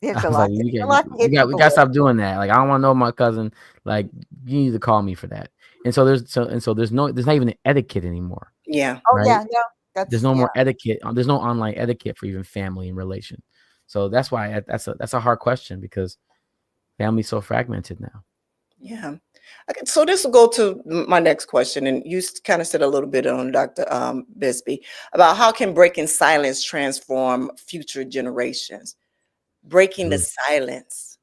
[SPEAKER 19] It's
[SPEAKER 17] I
[SPEAKER 19] a
[SPEAKER 17] was
[SPEAKER 19] lot.
[SPEAKER 17] like,
[SPEAKER 19] It's a lot to hit
[SPEAKER 17] we
[SPEAKER 19] people
[SPEAKER 17] got to
[SPEAKER 19] with.
[SPEAKER 17] stop doing that. Like, I don't want to know my cousin. Like, you need to call me for that. And so there's not even an etiquette anymore.
[SPEAKER 3] Yeah.
[SPEAKER 19] Oh
[SPEAKER 17] right?
[SPEAKER 19] yeah, no.
[SPEAKER 17] There's no more etiquette. There's no online etiquette for even family and relation. So that's why that's a hard question, because family's so fragmented now.
[SPEAKER 3] Yeah. Okay, so this will go to my next question, and you kind of said a little bit on Dr. Bisbey about how can breaking silence transform future generations? Breaking the silence.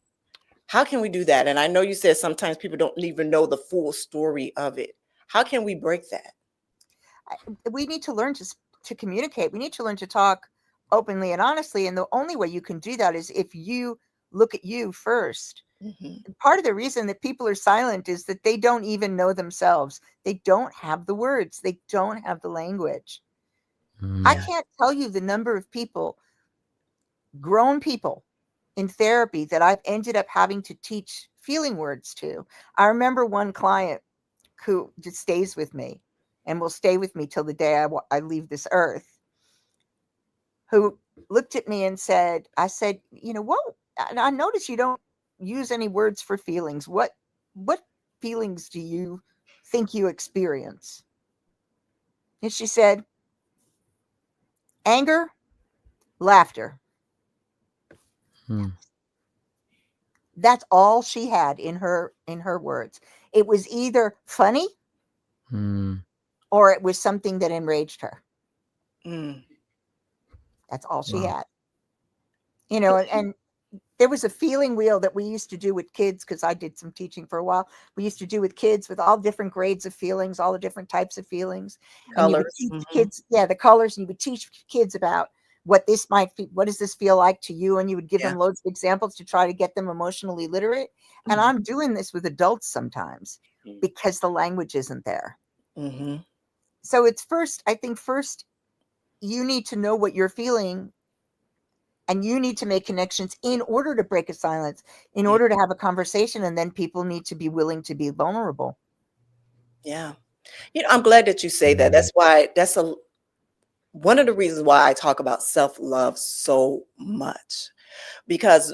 [SPEAKER 3] How can we do that? And I know you said sometimes people don't even know the full story of it. How can we break that?
[SPEAKER 19] We need to learn to communicate. We need to learn to talk openly and honestly. And the only way you can do that is if you look at you first. Part of the reason that people are silent is that they don't even know themselves. They don't have the words. They don't have the language. I can't tell you the number of people, grown people in therapy, that I've ended up having to teach feeling words to. I remember one client who just stays with me and will stay with me till the day I leave this earth. who looked at me and said, I said, you know, what? I notice you don't use any words for feelings. What feelings do you think you experience? And she said, anger, laughter. That's all she had in her words. It was either funny or it was something that enraged her. That's all she had. You know, and there was a feeling wheel that we used to do with kids, because I did some teaching for a while. We used to do with kids with all different grades of feelings, all the different types of feelings. And you would
[SPEAKER 3] Colors.
[SPEAKER 19] teach kids, the colors, and you would teach kids about what this might be, what does this feel like to you? And you would give them loads of examples to try to get them emotionally literate. And I'm doing this with adults sometimes because the language isn't there. So it's first, I think you need to know what you're feeling, and you need to make connections in order to break a silence, in order to have a conversation, and then people need to be willing to be vulnerable.
[SPEAKER 3] Yeah. You know, I'm glad that you say that. That's why one of the reasons why I talk about self-love so much, because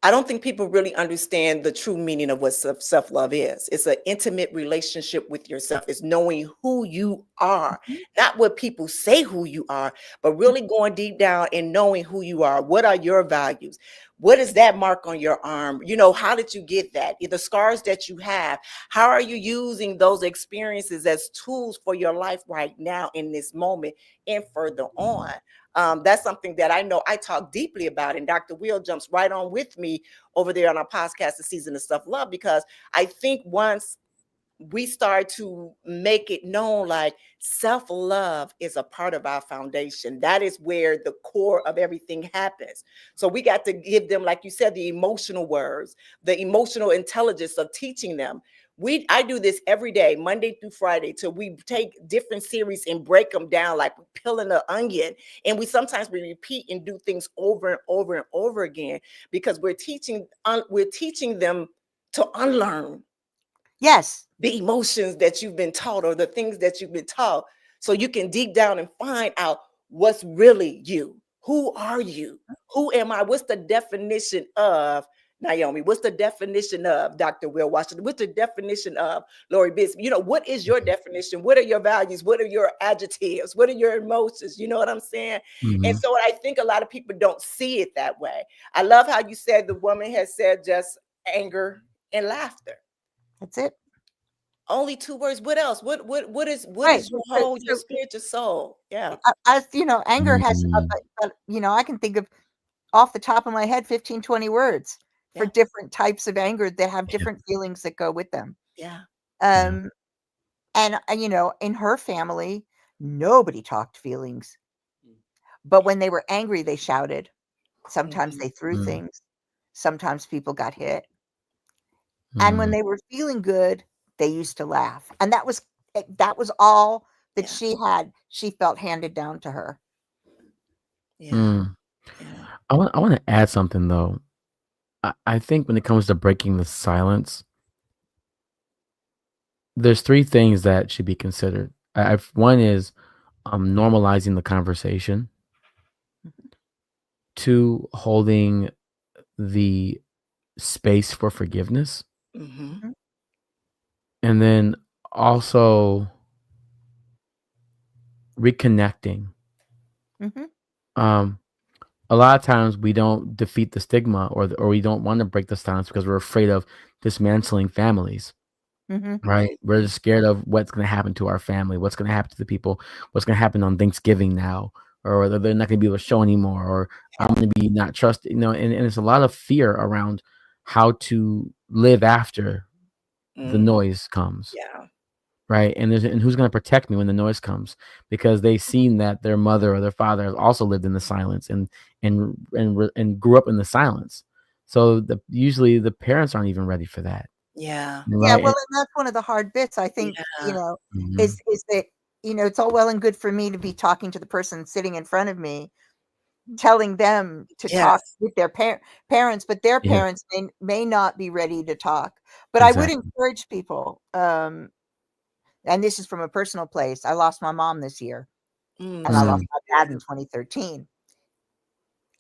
[SPEAKER 3] I don't think people really understand the true meaning of what self-love is. It's an intimate relationship with yourself. It's knowing who you are, not what people say who you are, but really going deep down and knowing who you are. What are your values? What is that mark on your arm? You know, how did you get that? The scars that you have, how are you using those experiences as tools for your life right now in this moment and further on? That's something that I know I talk deeply about, and Dr. Will jumps right on with me over there on our podcast, The Season of Self-Love, because I think once we start to make it known, like self-love is a part of our foundation. That is where the core of everything happens. So we got to give them, like you said, the emotional words, the emotional intelligence of teaching them. I do this every day, Monday through Friday, till we take different series and break them down like peeling an onion. And we repeat and do things over and over and over again, because we're teaching them to unlearn.
[SPEAKER 19] Yes.
[SPEAKER 3] The emotions that you've been taught, or the things that you've been taught, so you can deep down and find out what's really you. Who are you? Who am I? What's the definition of Nyomi? What's the definition of Dr. Will Washington? What's the definition of Lori Bisbey? You know, what is your definition? What are your values? What are your adjectives? What are your emotions? You know what I'm saying? And so I think a lot of people don't see it that way. I love how you said the woman has said just anger and laughter.
[SPEAKER 19] That's it.
[SPEAKER 3] Only 2 words. What else? What is your whole, your spirit, your soul? Yeah.
[SPEAKER 19] You know, anger has, you know, I can think of off the top of my head 15, 20 words for different types of anger that have different feelings that go with them.
[SPEAKER 3] Yeah.
[SPEAKER 19] And you know, in her family, nobody talked feelings. But when they were angry, they shouted. Sometimes they threw things. Sometimes people got hit. And when they were feeling good, they used to laugh. And that was all that she felt handed down to her.
[SPEAKER 17] I want to add something though. I think when it comes to breaking the silence, there's 3 things that should be considered. One is normalizing the conversation. 2, holding the space for forgiveness. And then also reconnecting. A lot of times we don't defeat the stigma, or we don't want to break the silence because we're afraid of dismantling families. Right? We're just scared of what's going to happen to our family, what's going to happen to the people, what's going to happen on Thanksgiving now, or whether they're not going to be able to show anymore, or I'm going to be not trusted, you know, and there's a lot of fear around how to live after the noise comes. Right. And who's going to protect me when the noise comes, because they've seen that their mother or their father has also lived in the silence and grew up in the silence. So usually the parents aren't even ready for that.
[SPEAKER 3] Yeah.
[SPEAKER 19] Right? Yeah. Well, and that's one of the hard bits, I think, you know, is that, you know, it's all well and good for me to be talking to the person sitting in front of me, telling them to talk with their parents, but their parents may not be ready to talk. But I would encourage people, and this is from a personal place. I lost my mom this year, and I lost my dad in 2013.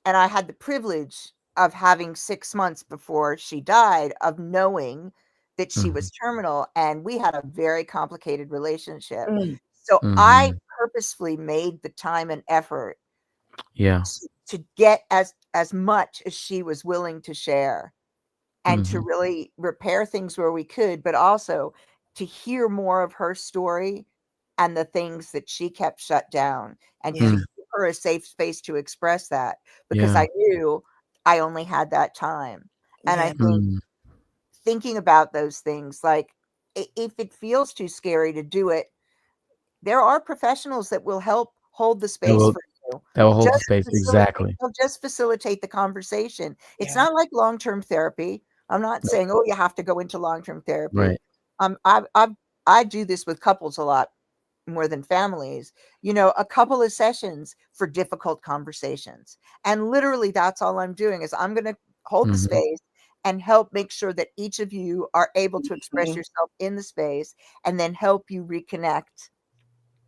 [SPEAKER 19] And I had the privilege of having 6 months before she died of knowing that she was terminal, and we had a very complicated relationship. So I purposefully made the time and effort
[SPEAKER 17] Yeah.
[SPEAKER 19] to get as much as she was willing to share, and to really repair things where we could, but also to hear more of her story and the things that she kept shut down, and to give her a safe space to express that, because
[SPEAKER 17] Yeah.
[SPEAKER 19] I knew I only had that time. And I
[SPEAKER 3] Yeah.
[SPEAKER 19] think thinking about those things, like, if it feels too scary to do it, there are professionals that will help hold the
[SPEAKER 17] That
[SPEAKER 19] space
[SPEAKER 17] will
[SPEAKER 19] for you.
[SPEAKER 17] that will hold the space. Exactly.
[SPEAKER 19] They'll just facilitate the conversation. It's
[SPEAKER 3] Yeah.
[SPEAKER 19] not like long-term therapy. I'm not saying, oh, you have to go into long-term therapy.
[SPEAKER 17] Right.
[SPEAKER 19] I do this with couples a lot more than families. A couple of sessions for difficult conversations, and literally that's all I'm doing is I'm going to hold the space and help make sure that each of you are able to express
[SPEAKER 3] Mhm.
[SPEAKER 19] yourself in the space, and then help you reconnect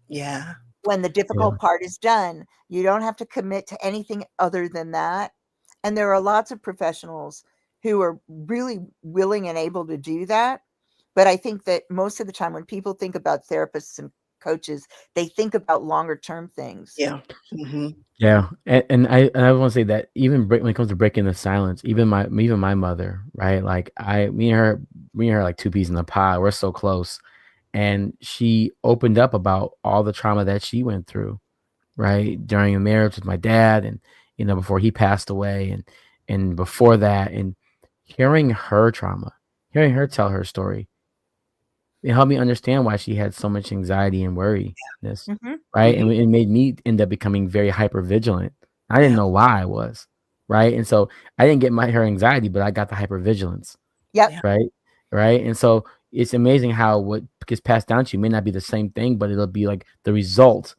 [SPEAKER 3] Yeah.
[SPEAKER 19] when the
[SPEAKER 17] Yeah.
[SPEAKER 19] difficult part is done. You don't have to commit to anything other than that. And there are lots of professionals who are really willing and able to do that. But I think that most of the time when people think about therapists and coaches, they think about longer term things.
[SPEAKER 3] Yeah. Hmm.
[SPEAKER 17] Yeah, and I want to say that even when it comes to breaking the silence, even my mother, right? Like me and her like two peas in a pod. We're so close, and she opened up about all the trauma that she went through, right, during a marriage with my dad, and before he passed away, and before that, and hearing her trauma, hearing her tell her story, it helped me understand why she had so much anxiety and worriness,
[SPEAKER 19] Mhm.
[SPEAKER 17] right?
[SPEAKER 3] Hmm.
[SPEAKER 17] And it made me end up becoming very hyper vigilant. I didn't
[SPEAKER 3] Yeah.
[SPEAKER 17] know why I was, right? And so I didn't get her anxiety, but I got the hypervigilance,
[SPEAKER 19] Yep.
[SPEAKER 3] Yeah.
[SPEAKER 17] right? And so it's amazing how what gets passed down to you may not be the same thing, but it'll be like the result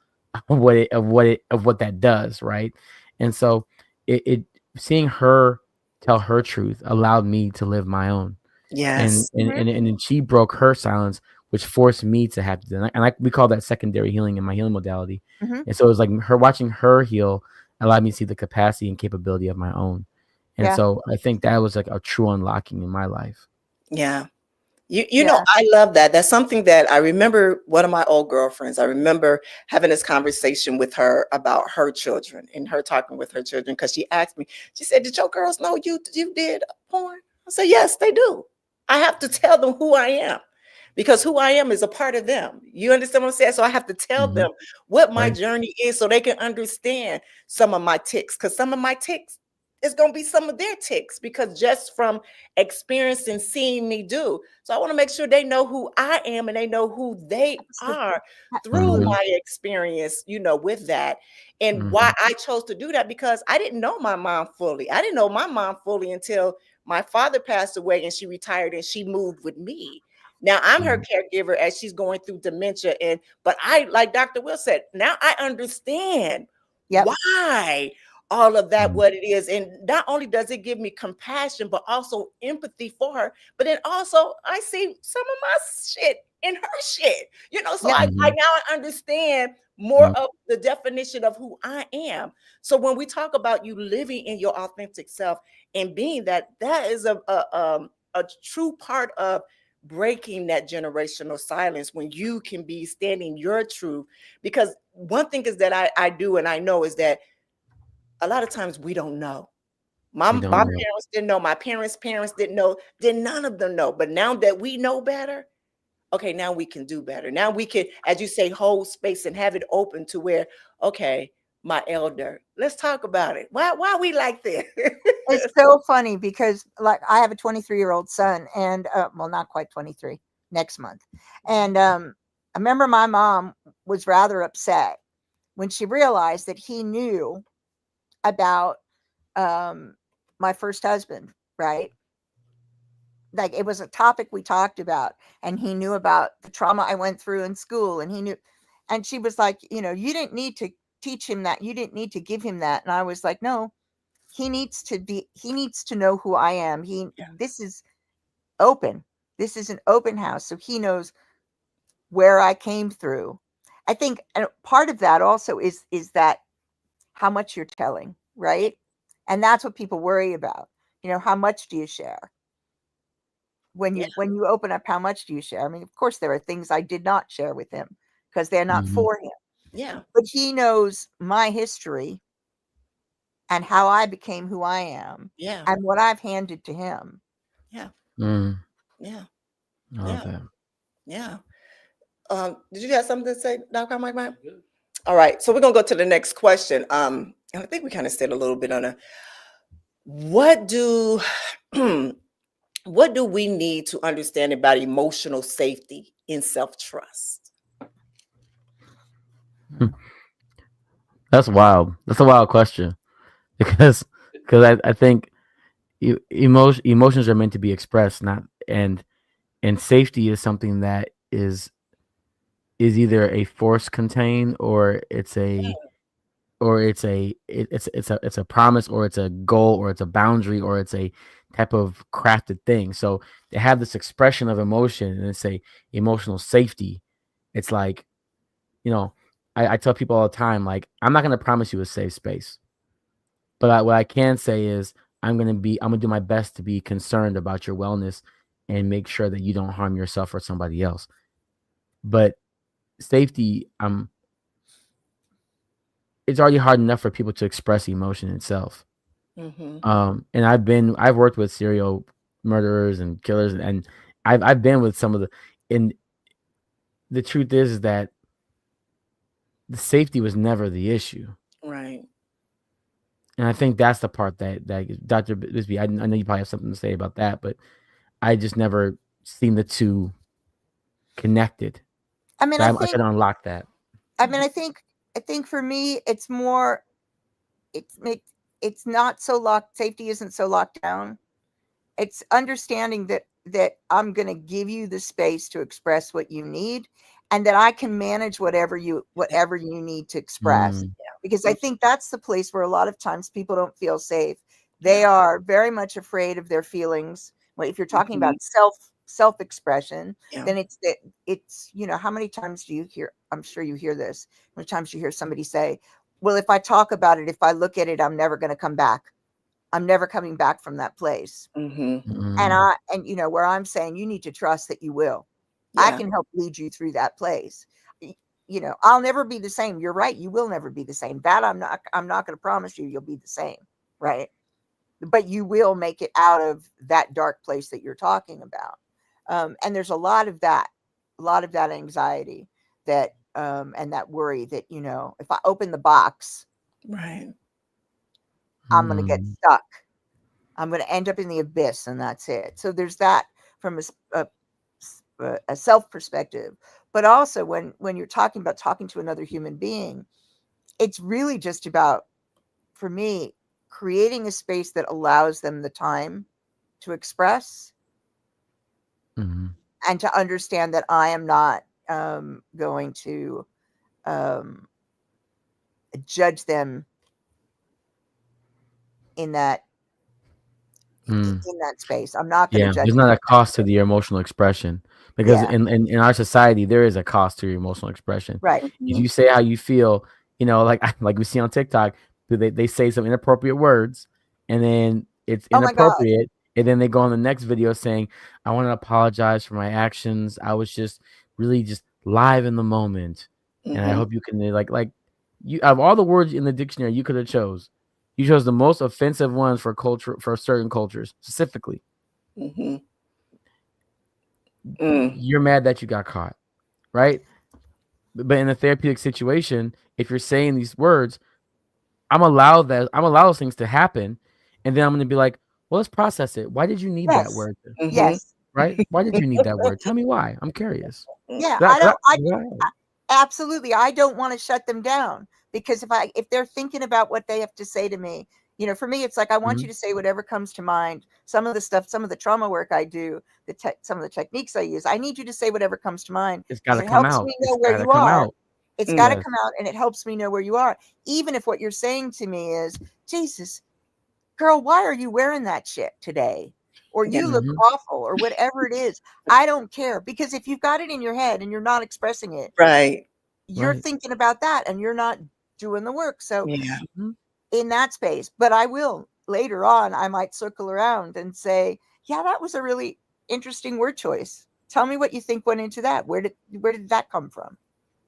[SPEAKER 17] of what that does, right? And so it seeing her tell her truth allowed me to live my own, and
[SPEAKER 3] Yes.
[SPEAKER 17] and and, and then she broke her silence, which forced me to have to. We call that secondary healing in my healing modality.
[SPEAKER 19] Mhm.
[SPEAKER 17] And so it was like watching her heal allowed me to see the capacity and capability of my own. And
[SPEAKER 19] Yeah.
[SPEAKER 17] so I think that was like a true unlocking in my life.
[SPEAKER 3] Yeah.
[SPEAKER 19] Yeah.
[SPEAKER 3] I love that. That's something that I remember one of my old girlfriends. I remember having this conversation with her about her children and her talking with her children because she asked me, she said, "Did your girls know you did porn?" I said, "Yes, they do. I have to tell them who I am because who I am is a part of them." You understand what I'm saying? So I have to tell them what my
[SPEAKER 17] Right.
[SPEAKER 3] journey is so they can understand some of my ticks, because some of my ticks is going to be some of their ticks because just from experiencing seeing me do. So I want to make sure they know who I am and they know who they are through
[SPEAKER 19] Absolutely.
[SPEAKER 3] my experience, with that. And why I chose to do that, because I didn't know my mom fully. I didn't know my mom fully until my father passed away and she retired and she moved with me. Now I'm her caregiver as she's going through dementia. But I, like Dr. Will said, now I understand
[SPEAKER 19] Yep.
[SPEAKER 3] why all of that, what it is. And not only does it give me compassion, but also empathy for her. But then also I see some of my shit in her shit, so
[SPEAKER 19] Yep.
[SPEAKER 3] I now I understand more of the definition of who I am. So when we talk about you living in your authentic self and being that is a true part of breaking that generational silence, when you can be standing your truth. Because one thing is that I do and I know is that a lot of times we don't know. My
[SPEAKER 17] We don't know.
[SPEAKER 3] parents didn't know. My parents' parents didn't know. Then none of them know. But now that we know better, okay, now we can do better. Now we can, as you say, hold space and have it open to where, okay, my elder, let's talk about it. Why we like this?
[SPEAKER 19] It's so funny because, like, I have a 23-year-old son, and well, not quite 23, next month. And I remember my mom was rather upset when she realized that he knew about my first husband, right? Like, it was a topic we talked about, and he knew about the trauma I went through in school, and he knew. And she was like, you didn't need to teach him that. You didn't need to give him that. And I was like, no, he needs to know who I am. This is open. This is an open house. So he knows where I came through. I think part of that also is that how much you're telling, right? And that's what people worry about. How much do you share? When you open up, how much do you share? I mean, of course, there are things I did not share with him because they're not for him.
[SPEAKER 3] Yeah.
[SPEAKER 19] But he knows my history and how I became who I am.
[SPEAKER 3] Yeah.
[SPEAKER 19] And what I've handed to him.
[SPEAKER 3] Yeah.
[SPEAKER 17] Mm.
[SPEAKER 3] Yeah.
[SPEAKER 17] I love that.
[SPEAKER 3] Yeah. Did you have something to say, Dr. Mike? All right. So we're gonna go to the next question. And I think we kind of said a little bit on it. What do what do we need to understand about emotional safety in self-trust?
[SPEAKER 17] That's wild. That's a wild question because I think emotions are meant to be expressed, not and safety is something that is either a force contained or it's a it's a promise or it's a goal or it's a boundary or it's a type of crafted thing. So they have this expression of emotion and it's a emotional safety. It's like, I tell people all the time, like, I'm not going to promise you a safe space, but what I can say is I'm going to do my best to be concerned about your wellness and make sure that you don't harm yourself or somebody else. But safety, it's already hard enough for people to express emotion itself.
[SPEAKER 3] Mm-hmm.
[SPEAKER 17] And I've worked with serial murderers and killers, and I've been with some of and the truth is that the safety was never the issue.
[SPEAKER 3] Right.
[SPEAKER 17] And I think that's the part that Dr. Bisbey, I know you probably have something to say about that, but I just never seen the two connected.
[SPEAKER 19] I mean,
[SPEAKER 17] So
[SPEAKER 19] I
[SPEAKER 17] I could unlock that.
[SPEAKER 19] I mean, I think for me, it's more, it's not so locked. Safety isn't so locked down. It's understanding that I'm going to give you the space to express what you need, and that I can manage whatever you need to express. Because I think that's the place where a lot of times people don't feel safe. They are very much afraid of their feelings. Well, if you're talking about self-expression, then it's how many times do you hear? I'm sure you hear this. How many times do you hear somebody say, "Well, if I talk about it, if I look at it, I'm never going to come back. I'm never coming back from that place."
[SPEAKER 3] Mm-hmm.
[SPEAKER 19] And where I'm saying you need to trust that you will. I can help lead you through that place. I'll never be the same. You're right. You will never be the same. That I'm not going to promise you you'll be the same. Right. But you will make it out of that dark place that you're talking about. And there's a lot of that anxiety that, and that worry that, if I open the box,
[SPEAKER 3] right,
[SPEAKER 19] I'm going to get stuck. I'm going to end up in the abyss, and that's it. So there's that from a self perspective, but also when you're talking to another human being, it's really just about, for me, creating a space that allows them the time to express and to understand that I am not going to judge them in that space. I'm not going to judge
[SPEAKER 17] there's
[SPEAKER 19] them.
[SPEAKER 17] not a cost to the emotional expression because in our society there is a cost to your emotional expression.
[SPEAKER 19] Right.
[SPEAKER 17] If you say how you feel, like we see on TikTok, they say some inappropriate words and then it's inappropriate, and then they go on the next video saying, "I want to apologize for my actions. I was just really just live in the moment, and I hope you can like you of all the words in the dictionary you could have chose." You chose the most offensive ones for certain cultures specifically.
[SPEAKER 3] Mm-hmm.
[SPEAKER 17] You're mad that you got caught, right? But in a therapeutic situation, if you're saying these words, I'm allow those things to happen, and then I'm going to be like, well, let's process it. Why did you need that word?
[SPEAKER 19] Yes.
[SPEAKER 17] Right? Why did you need that word? Tell me why. I'm curious.
[SPEAKER 19] Yeah, absolutely. I don't want to shut them down, because if they're thinking about what they have to say to me, for me, it's like, I want you to say whatever comes to mind. Some of the trauma work I do, some of the techniques I use, I need you to say whatever comes to mind.
[SPEAKER 17] It's got to
[SPEAKER 19] it
[SPEAKER 17] come
[SPEAKER 19] helps
[SPEAKER 17] out.
[SPEAKER 19] me know where you are. It's got to come out, and it helps me know where you are. Even if what you're saying to me is, Jesus, girl, why are you wearing that shit today? Or you look awful, or whatever it is. I don't care, because if you've got it in your head and you're not expressing it,
[SPEAKER 3] right,
[SPEAKER 19] you're thinking about that and you're not doing the work. So
[SPEAKER 3] yeah,
[SPEAKER 19] in that space, but I will later on, I might circle around and say, yeah, that was a really interesting word choice. Tell me what you think went into that. Where did that come from?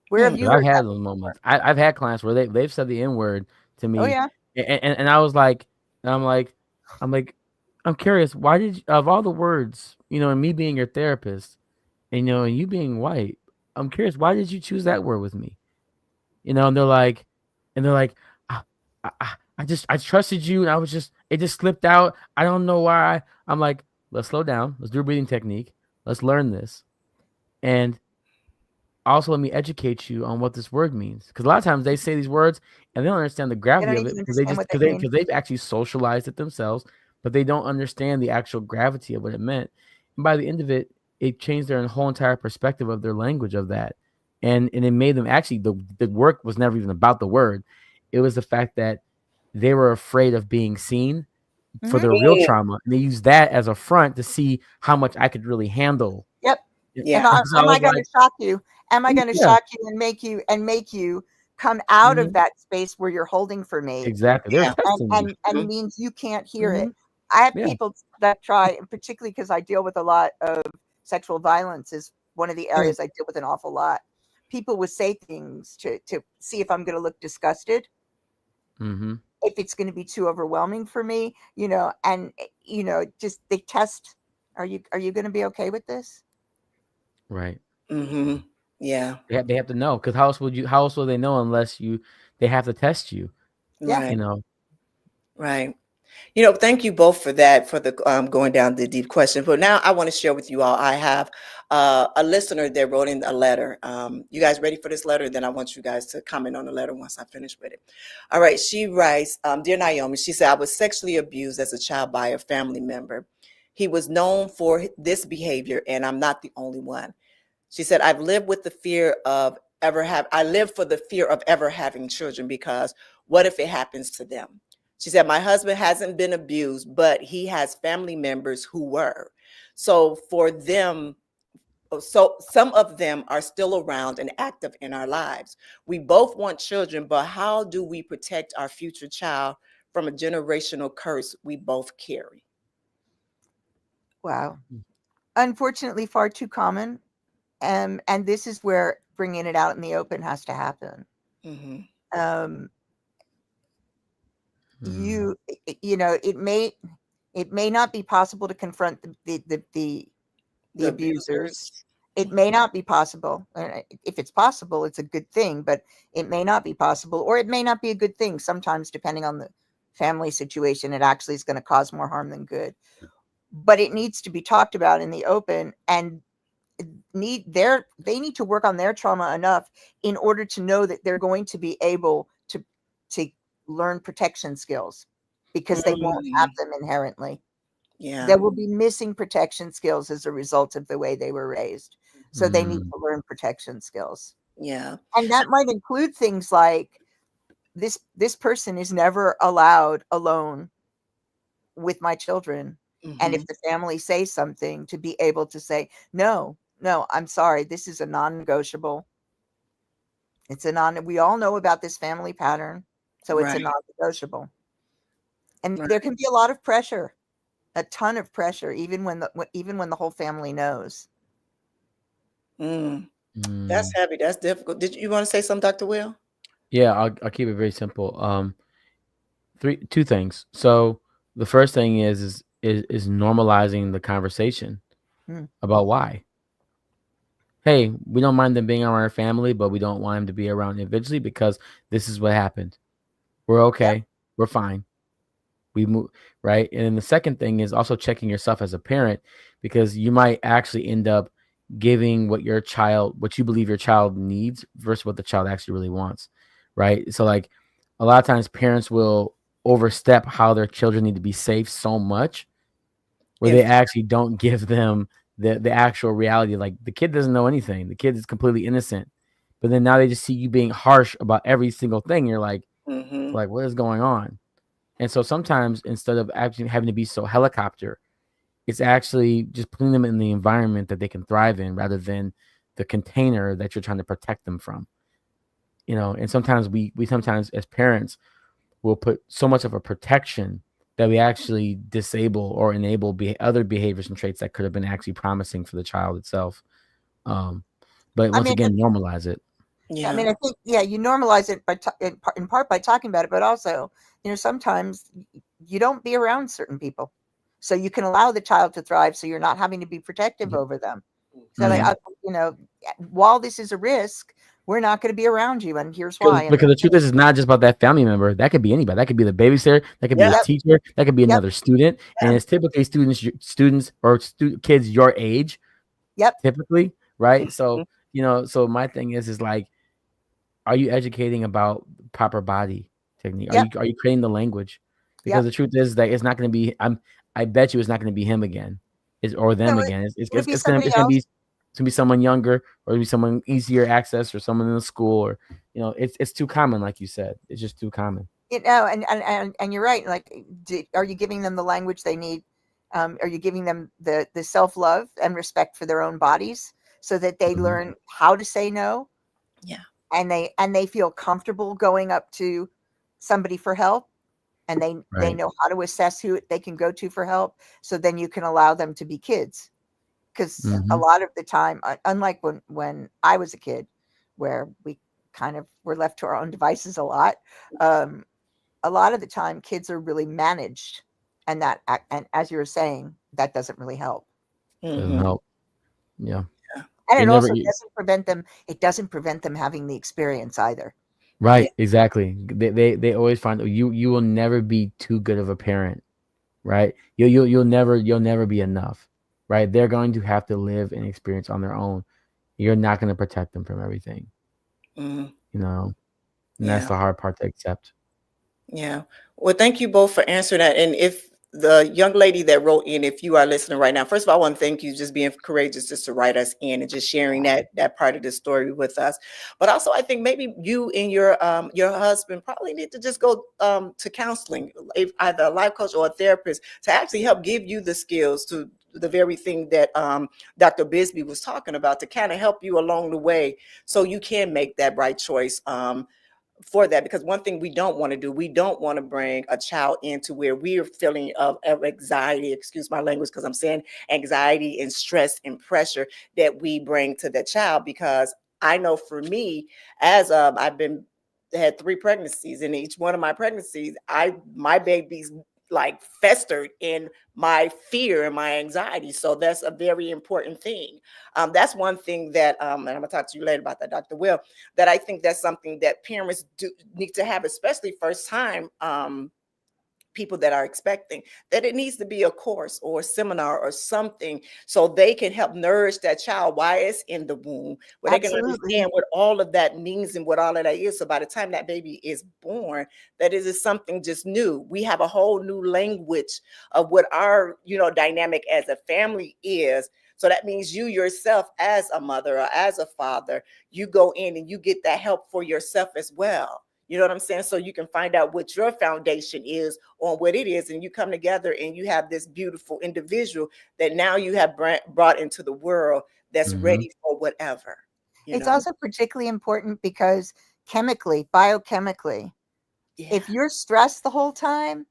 [SPEAKER 19] Where have you
[SPEAKER 17] I've
[SPEAKER 19] heard
[SPEAKER 17] had
[SPEAKER 19] that
[SPEAKER 17] those
[SPEAKER 19] before?
[SPEAKER 17] moments. I've had clients where they've said the N word to
[SPEAKER 19] Oh
[SPEAKER 17] me,
[SPEAKER 19] yeah.
[SPEAKER 17] and I was like, and I'm like, I'm curious. Why did you, of all the words, and me being your therapist, and and you being white, I'm curious. Why did you choose that word with me? And they're like, I, I trusted you, and it just slipped out. I don't know why. I'm like, let's slow down. Let's do a breathing technique. Let's learn this, and also let me educate you on what this word means, because a lot of times they say these words and they don't understand the
[SPEAKER 19] They
[SPEAKER 17] gravity
[SPEAKER 19] don't
[SPEAKER 17] of
[SPEAKER 19] even
[SPEAKER 17] it, because they
[SPEAKER 19] understand
[SPEAKER 17] just
[SPEAKER 19] what they mean.
[SPEAKER 17] because they've actually socialized it themselves, but they don't understand the actual gravity of what it meant. And by the end of it, it changed their whole entire perspective of their language of that, and it made them actually, the work was never even about the word. It was the fact that they were afraid of being seen for
[SPEAKER 19] Mhm.
[SPEAKER 17] their real trauma, and they used that as a front to see how much I could really handle.
[SPEAKER 19] Yep.
[SPEAKER 3] Yeah.
[SPEAKER 19] And
[SPEAKER 17] So I
[SPEAKER 19] am I
[SPEAKER 17] was
[SPEAKER 19] going to
[SPEAKER 17] like,
[SPEAKER 19] shock you? Am I going to
[SPEAKER 17] yeah.
[SPEAKER 19] shock you and make you come out of
[SPEAKER 17] Mhm.
[SPEAKER 19] that space where you're holding for me,
[SPEAKER 17] Exactly. They're
[SPEAKER 3] Yeah.
[SPEAKER 17] testing me.
[SPEAKER 19] and means you can't hear it?
[SPEAKER 17] Mhm.
[SPEAKER 19] I have
[SPEAKER 17] Yeah.
[SPEAKER 19] people that try, and particularly because I deal with a lot of sexual violence, is one of the
[SPEAKER 3] Mm.
[SPEAKER 19] areas I deal with an awful lot. People will say things to see if I'm going to look disgusted,
[SPEAKER 17] Mhm.
[SPEAKER 19] if it's going to be too overwhelming for me, and just they test. Are you going to be okay with this?
[SPEAKER 17] Right.
[SPEAKER 3] Mm-hmm. Yeah.
[SPEAKER 17] They have to know, because how else will they know unless they have to test you,
[SPEAKER 19] Yeah.
[SPEAKER 3] Right.
[SPEAKER 17] know?
[SPEAKER 3] Right. Thank you both for that, for the going down the deep question. But now I want to share with you all. I have a listener that wrote in a letter. You guys ready for this letter? Then I want you guys to comment on the letter once I finish with it. All right. She writes, Dear Nyomi, she said, I was sexually abused as a child by a family member. He was known for this behavior, and I'm not the only one. She said, I live for the fear of ever having children, because what if it happens to them? She said, my husband hasn't been abused, but he has family members who were. So some of them are still around and active in our lives. We both want children, but how do we protect our future child from a generational curse we both carry?
[SPEAKER 19] Wow. Unfortunately, far too common. And this is where bringing it out in the open has to happen.
[SPEAKER 3] Mm-hmm.
[SPEAKER 19] Um,
[SPEAKER 17] Mm.
[SPEAKER 19] it may not be possible to confront the
[SPEAKER 3] The
[SPEAKER 19] abusers.
[SPEAKER 3] abusers.
[SPEAKER 19] It may not be possible. If it's possible, it's a good thing, but it may not be possible, or it may not be a good thing. Sometimes, depending on the family situation, it actually is going to cause more harm than good. But it needs to be talked about in the open, and they need to work on their trauma enough in order to know that they're going to be able to learn protection skills, because they won't have
[SPEAKER 3] Mm.
[SPEAKER 19] them inherently.
[SPEAKER 3] Yeah.
[SPEAKER 19] There will be missing protection skills as a result of the way they were raised. So they need
[SPEAKER 17] Mm.
[SPEAKER 19] to learn protection skills.
[SPEAKER 3] Yeah.
[SPEAKER 19] And that might include things like this person is never allowed alone with my children. And
[SPEAKER 3] Mm-hmm.
[SPEAKER 19] if the family says something, to be able to say, no, I'm sorry, this is a non-negotiable. We all know about this family pattern, so it's a
[SPEAKER 3] Right.
[SPEAKER 19] non-negotiable. And there
[SPEAKER 3] Right.
[SPEAKER 19] can be a lot of pressure, a ton of pressure, even when the whole family knows.
[SPEAKER 3] Mm. That's
[SPEAKER 17] Mm.
[SPEAKER 3] heavy. That's difficult. Did you want to say something, Dr. Will?
[SPEAKER 17] Yeah, I'll keep it very simple. Two things. So the first thing is normalizing the conversation
[SPEAKER 19] Mm.
[SPEAKER 17] about why. Hey, we don't mind them being around our family, but we don't want them to be around individually, because this is what happened. We're
[SPEAKER 19] Yep.
[SPEAKER 17] okay. We're fine. We move, right. And then the second thing is also checking yourself as a parent, because you might actually end up giving what you believe your child needs versus what the child actually really wants, right? So like a lot of times parents will overstep how their children need to be safe so much, where
[SPEAKER 3] In
[SPEAKER 17] they actually don't give them the actual reality. Like the kid doesn't know anything, the kid is completely innocent, but then now they just see you being harsh about every single thing. You're
[SPEAKER 3] Mm-hmm.
[SPEAKER 17] like, what is going on? And so sometimes, instead of actually having to be so helicopter, it's actually just putting them in the environment that they can thrive in, rather than the container that you're trying to protect them from. And sometimes we sometimes as parents will put so much of a protection that we actually disable or enable other behaviors and traits that could have been actually promising for the child itself. But
[SPEAKER 19] I
[SPEAKER 17] once
[SPEAKER 19] mean,
[SPEAKER 17] again, normalize it.
[SPEAKER 19] I mean, I think, yeah, you normalize it by in part by talking about it, but also, sometimes you don't be around certain people, so you can allow the child to thrive. So you're not having to be protective over them. So, like, while this is a risk, we're not going to be around you, and here's why. And
[SPEAKER 17] Because the truth is, it's not just about that family member. That could be anybody. That could be the babysitter. That could be the teacher. That could be another student. And it's typically students or kids your age.
[SPEAKER 19] Yep.
[SPEAKER 17] Typically, right? So so my thing is like, are you educating about proper body technique? Are you creating the language? Because the truth is that it's not going to be. I bet you it's not going to be him again, or them again. It's going to be someone younger, or it'll be someone easier access, or someone in the school, or it's too common, like you said. It's just too common.
[SPEAKER 19] And you're right. Like, are you giving them the language they need? Are you giving them the self-love and respect for their own bodies so that they learn how to say no?
[SPEAKER 3] Yeah.
[SPEAKER 19] And they feel comfortable going up to somebody for help, and they know how to assess who they can go to for help. So then you can allow them to be kids. Because a lot of the time, unlike when I was a kid, where we kind of were left to our own devices a lot of the time, kids are really managed, and as you were saying, that doesn't really help.
[SPEAKER 17] Doesn't help. Yeah.
[SPEAKER 19] And it also doesn't prevent them. It doesn't prevent them having the experience either.
[SPEAKER 17] Right. Exactly. They always find you will never be too good of a parent. Right. You'll never be enough. Right. They're going to have to live and experience on their own. You're not going to protect them from everything. And that's the hard part to accept.
[SPEAKER 3] Yeah. Well, thank you both for answering that. And if the young lady that wrote in, if you are listening right now, first of all, I want to thank you just being courageous just to write us in and just sharing that part of the story with us. But also, I think maybe you and your husband probably need to just go to counseling, either a life coach or a therapist, to actually help give you the skills to the very thing that Dr. Bisbey was talking about, to kind of help you along the way so you can make that right choice for that. Because one thing we don't want to do, we don't want to bring a child into where we are feeling of anxiety, excuse my language, because I'm saying anxiety and stress and pressure that we bring to the child. Because I know for me, as I've had 3 pregnancies, and each one of my pregnancies, my babies like festered in my fear and my anxiety. So that's a very important thing. That's one thing that, and I'm gonna talk to you later about that, Dr. Will, that I think that's something that parents do need to have, especially first time people that are expecting, that it needs to be a course or a seminar or something so they can help nourish that child while it's in the womb, where they can understand what all of that means and what all of that is. So by the time that baby is born, that is something just new. We have a whole new language of what our, dynamic as a family is. So that means you yourself as a mother or as a father, you go in and you get that help for yourself as well. You know what I'm saying? So you can find out what your foundation is on what it is, and you come together and you have this beautiful individual that now you have brought into the world that's ready for whatever.
[SPEAKER 19] It's also particularly important because biochemically, if you're stressed the whole time,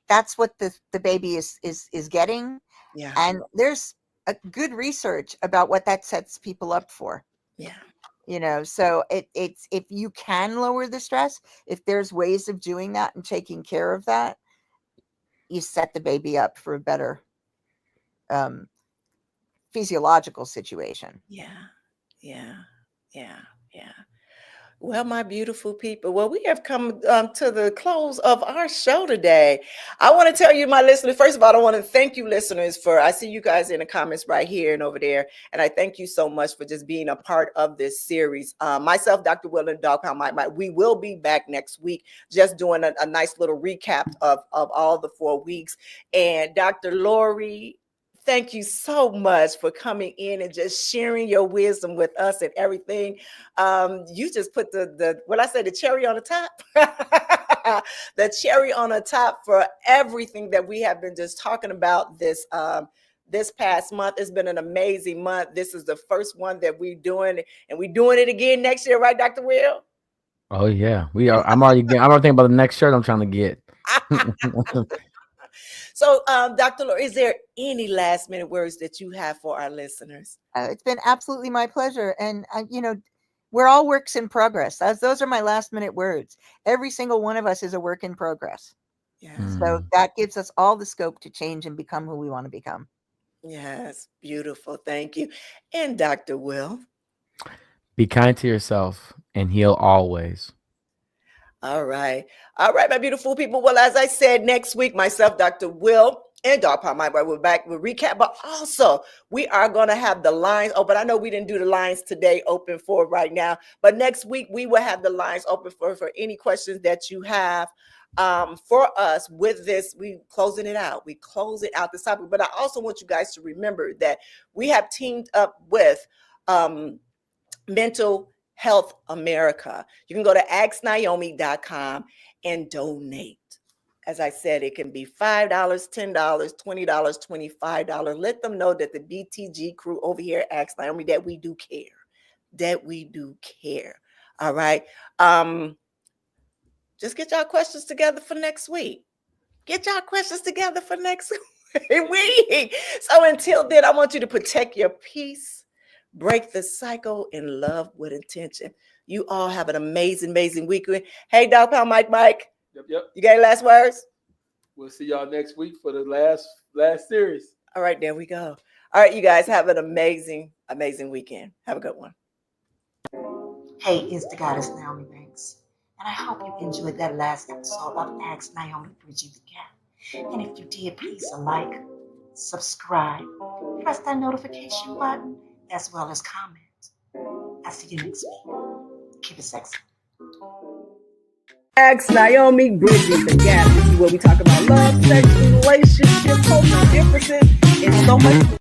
[SPEAKER 19] that's what the baby is getting.
[SPEAKER 3] Yeah.
[SPEAKER 19] And there's a good research about what that sets people up for.
[SPEAKER 3] Yeah.
[SPEAKER 19] So it's, if you can lower the stress, if there's ways of doing that and taking care of that, you set the baby up for a better physiological situation.
[SPEAKER 3] Yeah. Well, my beautiful people, we have come to the close of our show today. I want to tell you, my listeners, first of all, I want to thank you, listeners, I see you guys in the comments right here and over there. And I thank you so much for just being a part of this series. Myself, Dr. Will, and Dog Pound Mike, we will be back next week, just doing a nice little recap of all the 4 weeks. And Dr. Lori, thank you so much for coming in and just sharing your wisdom with us and everything. You just put the cherry on the top, the cherry on the top for everything that we have been just talking about this past month. It's been an amazing month. This is the first one that we're doing, and we're doing it again next year, right, Dr. Will?
[SPEAKER 17] Oh yeah, we are. I'm already thinking about the next shirt I'm trying to get.
[SPEAKER 3] So, Dr. Laura, is there any last minute words that you have for our listeners?
[SPEAKER 19] It's been absolutely my pleasure. And, we're all works in progress. Those are my last minute words. Every single one of us is a work in progress.
[SPEAKER 3] Yes.
[SPEAKER 19] So that gives us all the scope to change and become who we want to become.
[SPEAKER 3] Yes. Beautiful. Thank you. And Dr. Will.
[SPEAKER 17] Be kind to yourself and heal always.
[SPEAKER 3] All right. All right, my beautiful people. Well, as I said, next week, myself, Dr. Will, and Dr. Mike, we're back with recap. But also, we are going to have the lines open. I know we didn't do the lines today open for right now, but next week we will have the lines open for any questions that you have for us with this. We closing it out. We close it out this topic. But I also want you guys to remember that we have teamed up with Mental Health America. You can go to asknyomi.com and donate. As I said, it can be $5, $10, $20, $25. Let them know that the BTG crew over here at Ask Naomi that we do care. That we do care. All right. Just get y'all questions together for next week. Get y'all questions together for next week. So until then, I want you to protect your peace. Break the cycle and love with intention. You all have an amazing, amazing weekend. Hey, Dr. Mike.
[SPEAKER 18] Yep.
[SPEAKER 3] You got any last words?
[SPEAKER 18] We'll see y'all next week for the last series.
[SPEAKER 3] All right, there we go. All right, you guys have an amazing, amazing weekend. Have a good one.
[SPEAKER 19] Hey, it's the goddess Naomi Banks, and I hope you enjoyed that last episode of Ask Naomi Bridging the Gap. And if you did, please like, subscribe, press that notification button, as well as comment. I'll see you next week. Keep it sexy.
[SPEAKER 2] Ask Naomi, Bridging the Gap. This is where we talk about love, sex, relationships, cultural differences, and so much more.